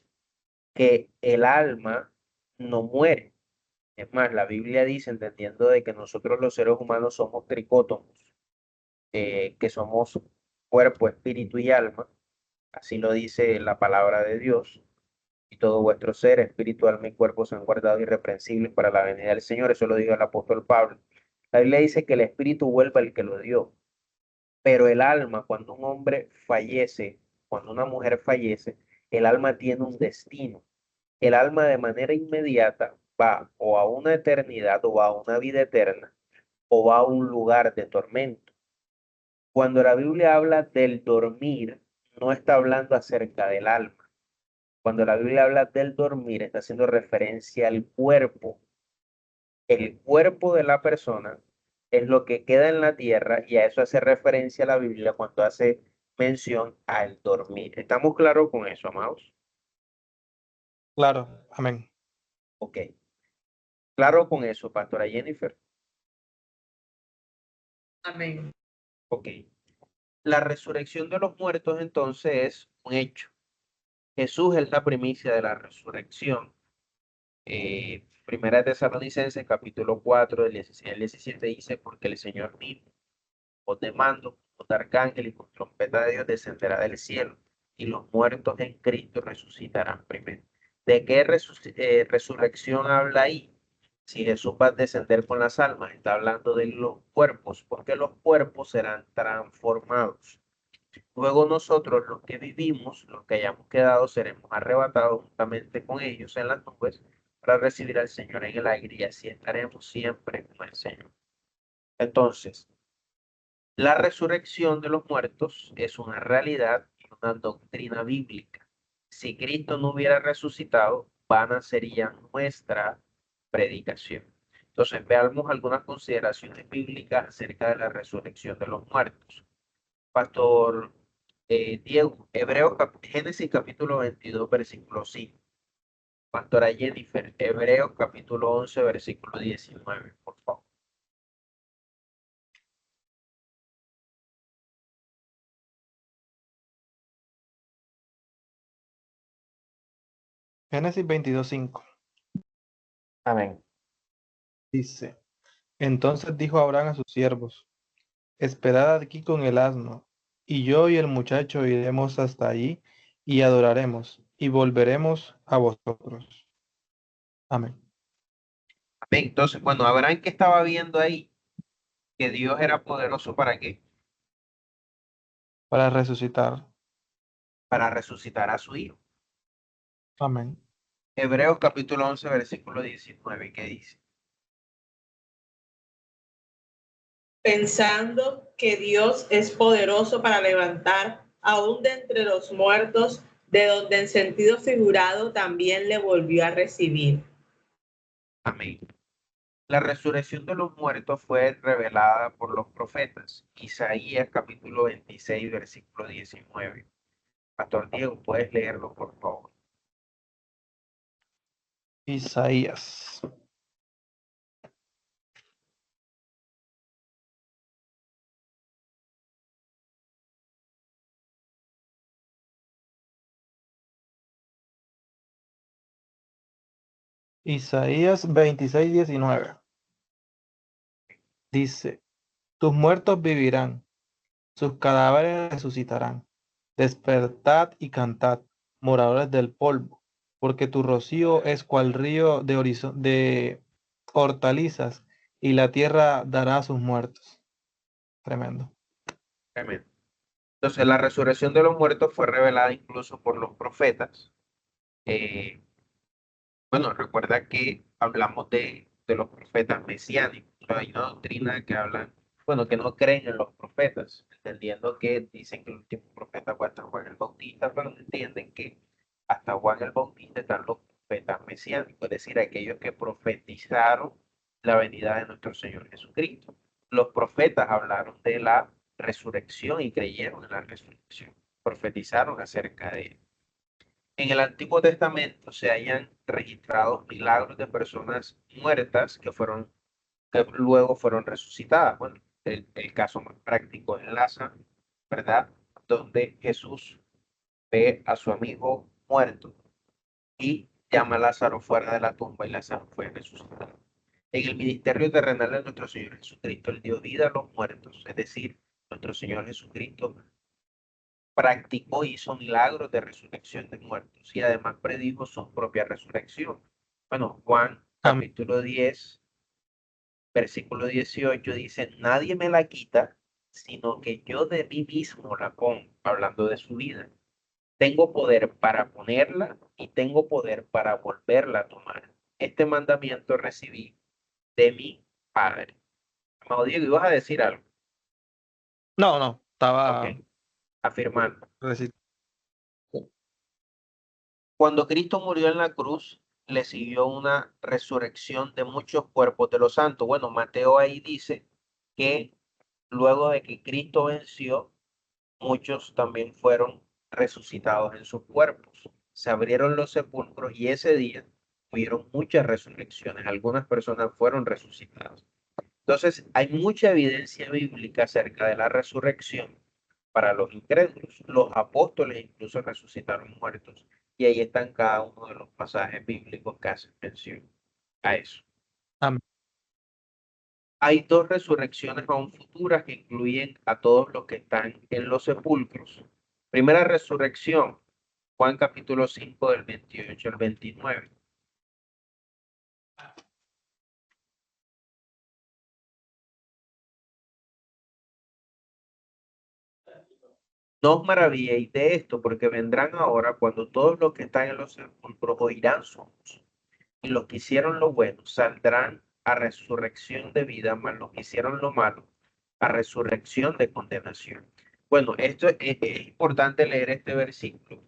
que el alma no muere. Es más, la Biblia dice, entendiendo de que nosotros los seres humanos somos tricótomos, que somos cuerpo, espíritu y alma, así lo dice la palabra de Dios, y todo vuestro ser, espíritu, alma y cuerpo sean guardados irreprensibles para la venida del Señor. Eso lo dijo el apóstol Pablo. La Biblia dice que el espíritu vuelve al que lo dio, pero el alma, cuando un hombre fallece, cuando una mujer fallece, el alma tiene un destino. El alma de manera inmediata va o a una eternidad o va a una vida eterna o va a un lugar de tormento. Cuando la Biblia habla del dormir, no está hablando acerca del alma. Cuando la Biblia habla del dormir, está haciendo referencia al cuerpo. El cuerpo de la persona es lo que queda en la tierra y a eso hace referencia la Biblia cuando hace mención al dormir. ¿Estamos claros con eso, amados? Claro, amén. Ok. Claro con eso, pastora Jennifer. Amén. Ok. La resurrección de los muertos entonces es un hecho. Jesús es la primicia de la resurrección. Primera de Tesalonicenses, capítulo 4, del 16 al 17 dice, porque el Señor mismo, voz de mando, voz de arcángel y con trompeta de Dios descenderá del cielo, y los muertos en Cristo resucitarán primero. ¿De qué resurrección habla ahí? Si Jesús va a descender con las almas, está hablando de los cuerpos, porque los cuerpos serán transformados. Luego nosotros, los que vivimos, los que hayamos quedado, seremos arrebatados juntamente con ellos en las nubes para recibir al Señor en el aire y así estaremos siempre con el Señor. Entonces, la resurrección de los muertos es una realidad y una doctrina bíblica. Si Cristo no hubiera resucitado, vana sería nuestra predicación. Entonces, veamos algunas consideraciones bíblicas acerca de la resurrección de los muertos. Pastor Diego, Génesis capítulo 22, versículo 5. Pastora Jennifer, Hebreos capítulo 11, versículo 19, por favor. Génesis 22:5 Amén. dice, entonces dijo Abraham a sus siervos, esperad aquí con el asno, y yo y el muchacho iremos hasta allí y adoraremos, y volveremos a vosotros. Amén. Amén. Entonces, bueno, Abraham que estaba viendo ahí que Dios era poderoso para qué? Para resucitar. Para resucitar a su hijo. Amén. Hebreos capítulo 11, versículo 19, ¿qué dice? Pensando que Dios es poderoso para levantar aún de entre los muertos, de donde en sentido figurado también le volvió a recibir. Amén. La resurrección de los muertos fue revelada por los profetas. Isaías capítulo 26, versículo 19. Pastor Diego, ¿puedes leerlo, por favor? Isaías. Isaías 26:19 dice, tus muertos vivirán, sus cadáveres resucitarán. Despertad y cantad, moradores del polvo, porque tu rocío es cual río de hortalizas, y la tierra dará a sus muertos. Tremendo. Tremendo. Entonces, la resurrección de los muertos fue revelada incluso por los profetas. Eh, bueno, recuerda que hablamos de los profetas mesiánicos. O sea, hay una doctrina que habla, bueno, que no creen en los profetas, entendiendo que dicen que el último profeta fue hasta Juan el Bautista, pero no entienden que hasta Juan el Bautista están los profetas mesiánicos, es decir, aquellos que profetizaron la venida de nuestro Señor Jesucristo. Los profetas hablaron de la resurrección y creyeron en la resurrección, profetizaron acerca de él. En el Antiguo Testamento se hayan registrado milagros de personas muertas que luego fueron resucitadas. Bueno, el caso más práctico es Lázaro, ¿verdad? Donde Jesús ve a su amigo muerto y llama a Lázaro fuera de la tumba y Lázaro fue resucitado. En el ministerio terrenal de nuestro Señor Jesucristo, Él dio vida a los muertos, es decir, nuestro Señor Jesucristo practicó y hizo milagros de resurrección de muertos y además predijo su propia resurrección. Bueno, Juan Amén. capítulo 10, versículo 18 dice, nadie me la quita, sino que yo de mí mismo la pongo, hablando de su vida. Tengo poder para ponerla y tengo poder para volverla a tomar. Este mandamiento recibí de mi Padre. Amado Diego, ibas a decir algo. No, no, Ok, estaba afirmando. recitando. Cuando Cristo murió en la cruz, le siguió una resurrección de muchos cuerpos de los santos. Bueno, Mateo ahí dice que luego de que Cristo venció, muchos también fueron resucitados en sus cuerpos. Se abrieron los sepulcros y ese día hubieron muchas resurrecciones. Algunas personas fueron resucitadas. Entonces, hay mucha evidencia bíblica acerca de la resurrección para los incrédulos. Los apóstoles incluso resucitaron muertos y ahí están cada uno de los pasajes bíblicos que hacen mención a eso. Amén. Hay dos resurrecciones aún futuras que incluyen a todos los que están en los sepulcros. Primera resurrección, Juan capítulo 5 del 28 al 29. No os maravilléis de esto, porque vendrán ahora cuando todos los que están en los sepulcros oirán su voz. Y los que hicieron lo bueno saldrán a resurrección de vida, mas los que hicieron lo malo a resurrección de condenación. Bueno, esto es importante leer este versículo.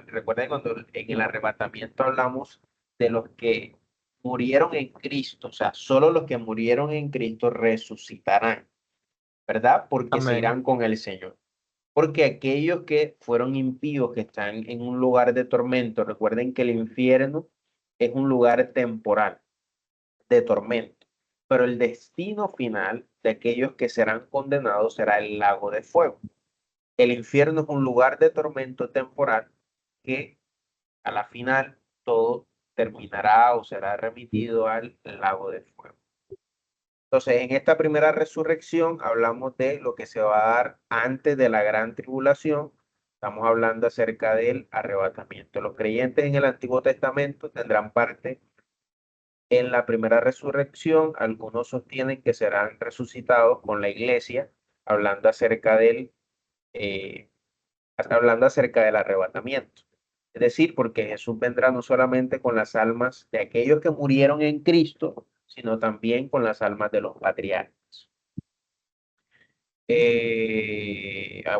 Recuerden cuando en el arrebatamiento hablamos de los que murieron en Cristo, o sea, solo los que murieron en Cristo resucitarán, ¿verdad? Porque se Amén. irán con el Señor. Porque aquellos que fueron impíos, que están en un lugar de tormento, recuerden que el infierno es un lugar temporal de tormento, pero el destino final de aquellos que serán condenados será el lago de fuego. El infierno es un lugar de tormento temporal que a la final todo terminará o será remitido al lago de fuego. Entonces, en esta primera resurrección hablamos de lo que se va a dar antes de la gran tribulación. Estamos hablando acerca del arrebatamiento. Los creyentes en el Antiguo Testamento tendrán parte en la primera resurrección. Algunos sostienen que serán resucitados con la iglesia, hablando acerca eh, hablando acerca del arrebatamiento. Es decir, porque Jesús vendrá no solamente con las almas de aquellos que murieron en Cristo, sino también con las almas de los patriarcas.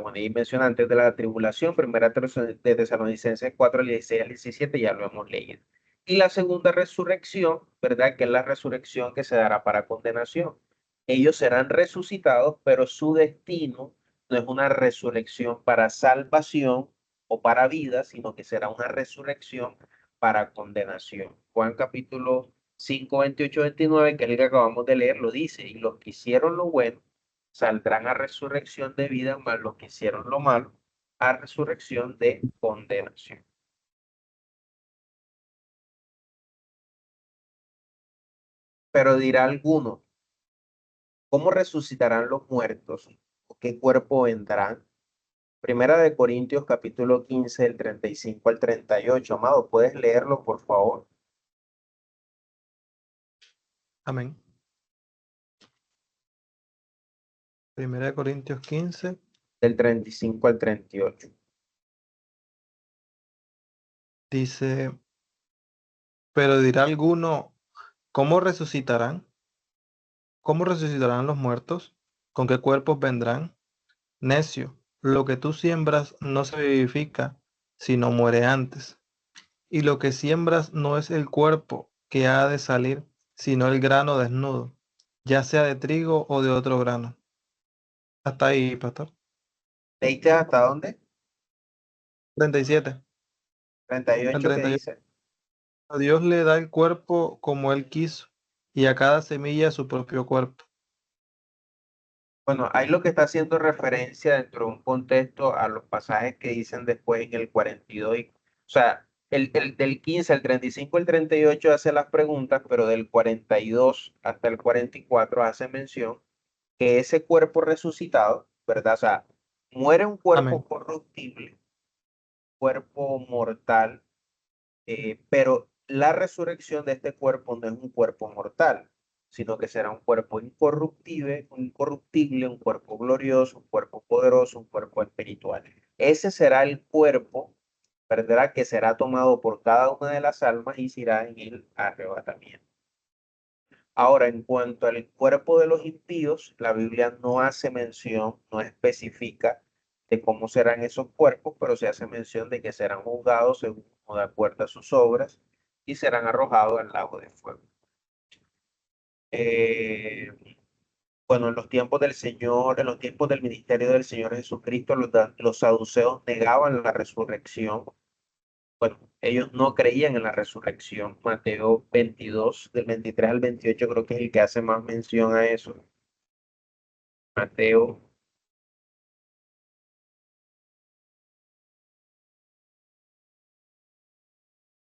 Bueno, y menciona antes de la tribulación, primera de Tesalonicenses 4, 16 al 17, ya lo hemos leído. Y la segunda resurrección, ¿verdad? Que es la resurrección que se dará para condenación. Ellos serán resucitados, pero su destino no es una resurrección para salvación o para vida, sino que será una resurrección para condenación. Juan capítulo 5, 28, 29, que es el que acabamos de leer, lo dice, y los que hicieron lo bueno saldrán a resurrección de vida, mas los que hicieron lo malo a resurrección de condenación. Pero dirá alguno, ¿cómo resucitarán los muertos? ¿O qué cuerpo vendrán? Primera de Corintios capítulo 15, del 35 al 38. Amado, ¿puedes leerlo, por favor? Amén. Primera de Corintios 15. Del 35 al 38. Dice, pero dirá alguno, ¿cómo resucitarán? ¿Cómo resucitarán los muertos? ¿Con qué cuerpos vendrán? Necio, lo que tú siembras no se vivifica, sino muere antes. Y lo que siembras no es el cuerpo que ha de salir, sino el grano desnudo, ya sea de trigo o de otro grano. Hasta ahí, pastor. ¿Leíste hasta dónde? 37. El 38, ¿qué 38. dice? A Dios le da el cuerpo como Él quiso, y a cada semilla su propio cuerpo. Bueno, ahí lo que está haciendo referencia dentro de un contexto a los pasajes que dicen después en el 42. O sea, el del 15 al 35, el 38 hace las preguntas, pero del 42 hasta el 44 hace mención que ese cuerpo resucitado, ¿verdad? O sea, muere un cuerpo Amén. corruptible, cuerpo mortal, pero la resurrección de este cuerpo no es un cuerpo mortal, sino que será un cuerpo incorruptible, un cuerpo glorioso, un cuerpo poderoso, un cuerpo espiritual. Ese será el cuerpo, ¿verdad? Que será tomado por cada una de las almas y se irá en el arrebatamiento. Ahora, en cuanto al cuerpo de los impíos, la Biblia no hace mención, no especifica de cómo serán esos cuerpos, pero se hace mención de que serán juzgados según o de acuerdo a sus obras y serán arrojados al lago de fuego. Eh, bueno, en los tiempos del Señor, en los tiempos del ministerio del Señor Jesucristo, los saduceos negaban la resurrección. Bueno, ellos no creían en la resurrección. Mateo 22, del 23 al 28, creo que es el que hace más mención a eso. Mateo,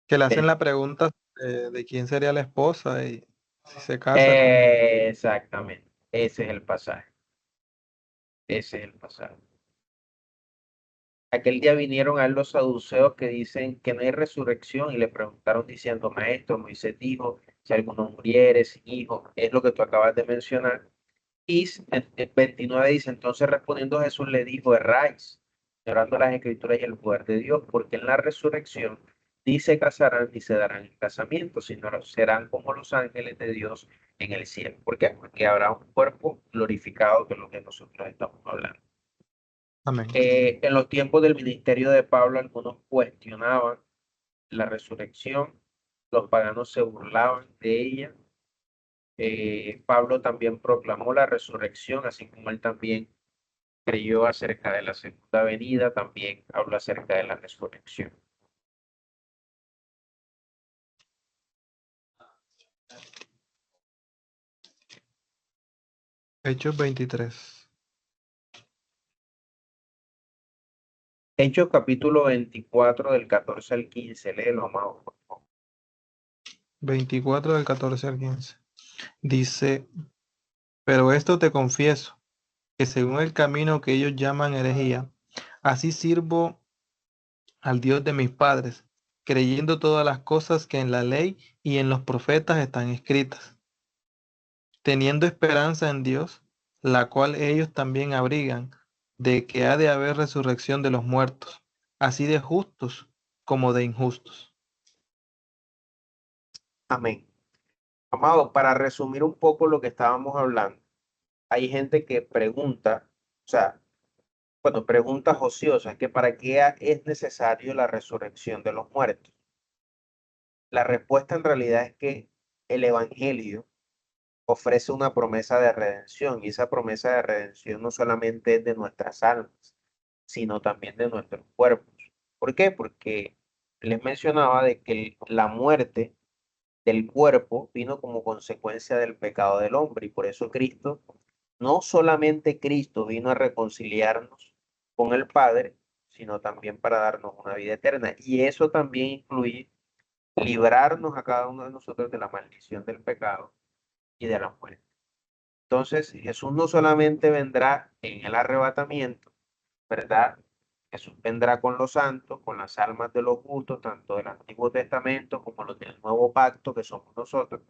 Que le hacen eh, la pregunta de quién sería la esposa y si se casa con... exactamente, ese es el pasaje, ese es el pasaje. Aquel día vinieron a él los saduceos que dicen que no hay resurrección y le preguntaron diciendo, maestro, Moisés dijo, si alguno muriere sin hijo, es lo que tú acabas de mencionar. Y en 29 dice, entonces respondiendo Jesús le dijo, erráis, ignorando las escrituras y el poder de Dios, porque en la resurrección ni se casarán ni se darán en casamiento, sino serán como los ángeles de Dios en el cielo. ¿Por qué? Porque habrá un cuerpo glorificado, que es lo que nosotros estamos hablando. Amén. En los tiempos del ministerio de Pablo, algunos cuestionaban la resurrección, los paganos se burlaban de ella. Pablo también proclamó la resurrección, así como él también creyó acerca de la segunda venida, también habló acerca de la resurrección. Hechos 23. Hechos capítulo 24 del 14 al 15, léelo, amado, por favor. 24 del 14 al 15. Dice, pero esto te confieso, que según el camino que ellos llaman herejía, así sirvo al Dios de mis padres, creyendo todas las cosas que en la ley y en los profetas están escritas, teniendo esperanza en Dios, la cual ellos también abrigan, de que ha de haber resurrección de los muertos, así de justos como de injustos. Amén. Amado, para resumir un poco lo que estábamos hablando, hay gente que pregunta, o sea, bueno, preguntas ociosas, que para qué es necesario la resurrección de los muertos. La respuesta en realidad es que el Evangelio ofrece una promesa de redención y esa promesa de redención no solamente es de nuestras almas, sino también de nuestros cuerpos. ¿Por qué? Porque les mencionaba de que la muerte del cuerpo vino como consecuencia del pecado del hombre y por eso Cristo, no solamente Cristo vino a reconciliarnos con el Padre, sino también para darnos una vida eterna. Y eso también incluye librarnos a cada uno de nosotros de la maldición del pecado y de la muerte. Entonces, Jesús no solamente vendrá en el arrebatamiento, ¿verdad? Jesús vendrá con los santos, con las almas de los justos, tanto del Antiguo Testamento como los del Nuevo Pacto, que somos nosotros.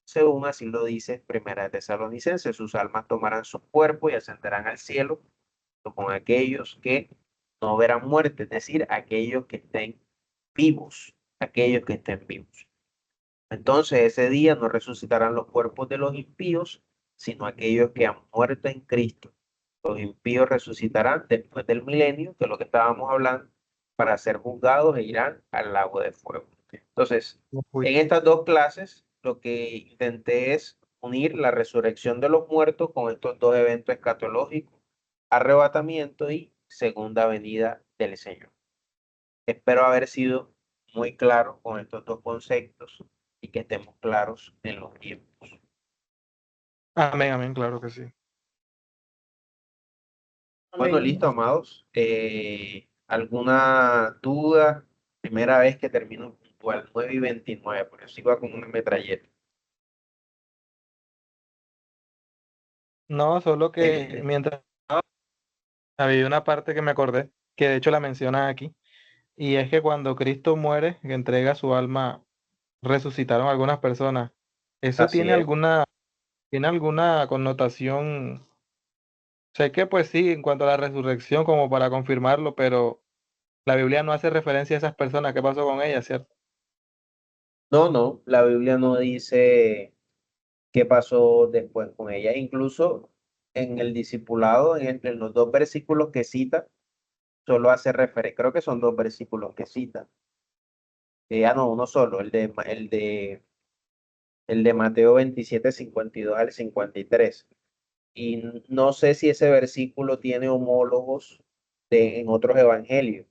Según así lo dice Primera de Tesalonicenses, sus almas tomarán su cuerpo y ascenderán al cielo con aquellos que no verán muerte, es decir, aquellos que estén vivos, aquellos que estén vivos. Entonces ese día no resucitarán los cuerpos de los impíos, sino aquellos que han muerto en Cristo. Los impíos resucitarán después del milenio, que es lo que estábamos hablando, para ser juzgados e irán al lago de fuego. Entonces, en estas dos clases, lo que intenté es unir la resurrección de los muertos con estos dos eventos escatológicos, arrebatamiento y segunda venida del Señor. Espero haber sido muy claro con estos dos conceptos y que estemos claros en los tiempos. Amén, amén, claro que sí. Bueno, Amén. listo, amados. ¿Alguna duda? Primera vez que termino puntual, 9:29, porque yo iba con una metralleta. No, solo que mientras había una parte que me acordé, que de hecho la mencionan aquí, y es que cuando Cristo muere, que entrega su alma, resucitaron algunas personas. ¿Eso Así es. tiene alguna connotación? Sé que pues sí, en cuanto a la resurrección, como para confirmarlo, pero la Biblia no hace referencia a esas personas. ¿Qué pasó con ellas, cierto? No, no, la Biblia no dice qué pasó después con ella. Incluso en el discipulado, en los dos versículos que cita, solo hace referencia, creo que son dos versículos que cita. No, uno solo, el de Mateo 27:52 al 53. Y no sé si ese versículo tiene homólogos en otros evangelios,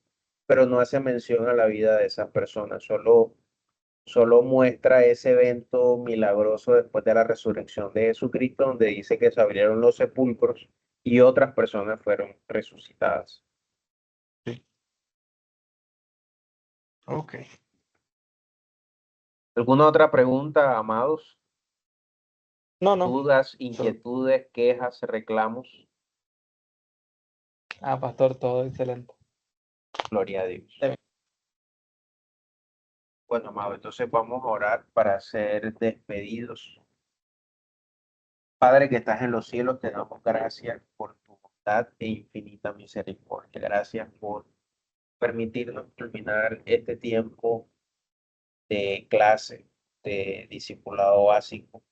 pero no hace mención a la vida de esas personas, solo muestra ese evento milagroso después de la resurrección de Jesucristo, donde dice que se abrieron los sepulcros y otras personas fueron resucitadas. Sí. Ok. ¿Alguna otra pregunta, amados? No, no. ¿Dudas, inquietudes, quejas, reclamos? Ah, pastor, todo excelente. Gloria a Dios. Está bien. Bueno, amado, entonces vamos a orar para ser despedidos. Padre que estás en los cielos, te damos gracias por tu bondad e infinita misericordia. Gracias por permitirnos terminar este tiempo de clase, de discipulado básico,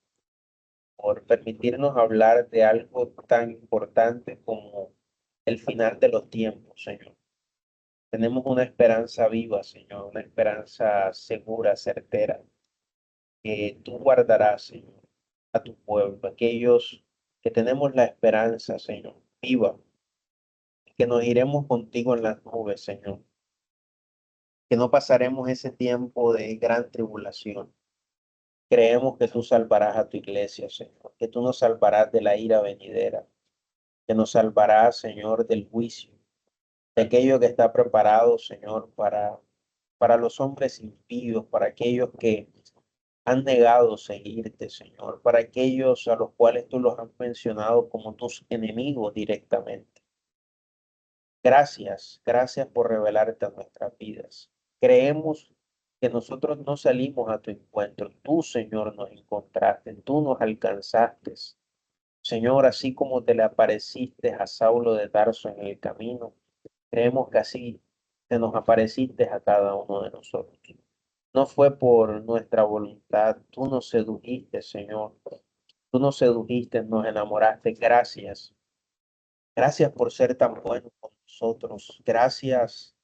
por permitirnos hablar de algo tan importante como el final de los tiempos, Señor. Tenemos una esperanza viva, Señor, una esperanza segura, certera, que tú guardarás, Señor, a tu pueblo, aquellos que tenemos la esperanza, Señor, viva, que nos iremos contigo en las nubes, Señor, que no pasaremos ese tiempo de gran tribulación. Creemos que tú salvarás a tu iglesia, Señor, que tú nos salvarás de la ira venidera, que nos salvarás, Señor, del juicio, de aquello que está preparado, Señor, para los hombres impíos, para aquellos que han negado seguirte, Señor, para aquellos a los cuales tú los has mencionado como tus enemigos directamente. Gracias, gracias por revelarte a nuestras vidas. Creemos que nosotros no salimos a tu encuentro. Tú, Señor, nos encontraste, tú nos alcanzaste. Señor, así como te le apareciste a Saulo de Tarso en el camino, creemos que así te nos apareciste a cada uno de nosotros. No fue por nuestra voluntad, tú nos sedujiste, Señor. Tú nos sedujiste, nos enamoraste. Gracias. Gracias por ser tan bueno con nosotros. Gracias,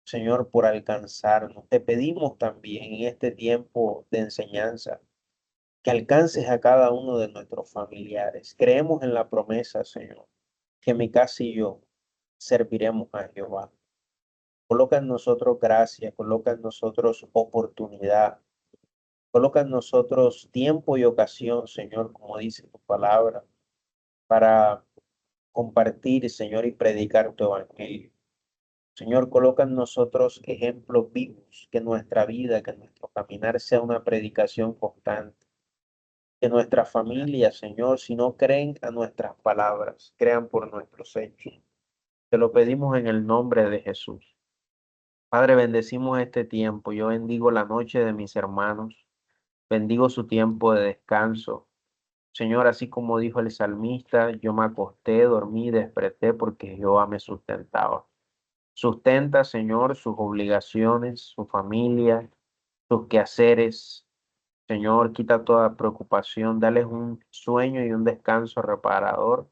Señor, por alcanzarnos. Te pedimos también en este tiempo de enseñanza que alcances a cada uno de nuestros familiares. Creemos en la promesa, Señor, que mi casa y yo serviremos a Jehová. Coloca en nosotros gracia, coloca en nosotros oportunidad, coloca en nosotros tiempo y ocasión, Señor, como dice tu palabra, para compartir, Señor, y predicar tu evangelio. Señor, coloca en nosotros ejemplos vivos, que nuestra vida, que nuestro caminar sea una predicación constante. Que nuestras familias, Señor, si no creen a nuestras palabras, crean por nuestros hechos. Te lo pedimos en el nombre de Jesús. Padre, bendecimos este tiempo. Yo bendigo la noche de mis hermanos. Bendigo su tiempo de descanso. Señor, así como dijo el salmista, yo me acosté, dormí, desperté porque Jehová me sustentaba. Sustenta, Señor, sus obligaciones, su familia, sus quehaceres. Señor, quita toda preocupación, dales un sueño y un descanso reparador.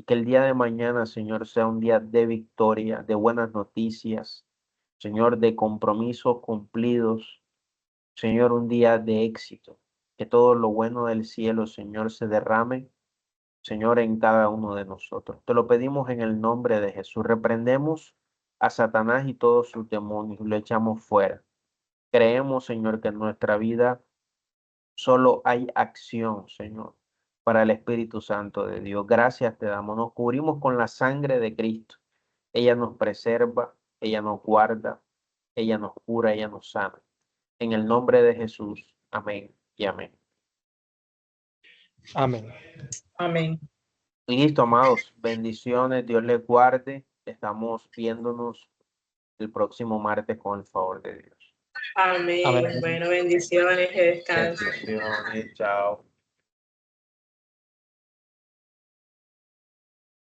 Y que el día de mañana, Señor, sea un día de victoria, de buenas noticias, Señor, de compromisos cumplidos, Señor, un día de éxito. Que todo lo bueno del cielo, Señor, se derrame, Señor, en cada uno de nosotros. Te lo pedimos en el nombre de Jesús. Reprendemos a Satanás y todos sus demonios, lo echamos fuera. Creemos, Señor, que en nuestra vida solo hay acción, Señor, para el Espíritu Santo de Dios. Gracias te damos. Nos cubrimos con la sangre de Cristo. Ella nos preserva, ella nos guarda, ella nos cura, ella nos sana. En el nombre de Jesús. Amén y amén. Amén. Amén. Listo, amados. Bendiciones. Dios les guarde. Estamos viéndonos el próximo martes con el favor de Dios. Amén. Amén. Bueno, bendiciones, que descansen. Bendiciones. Chao.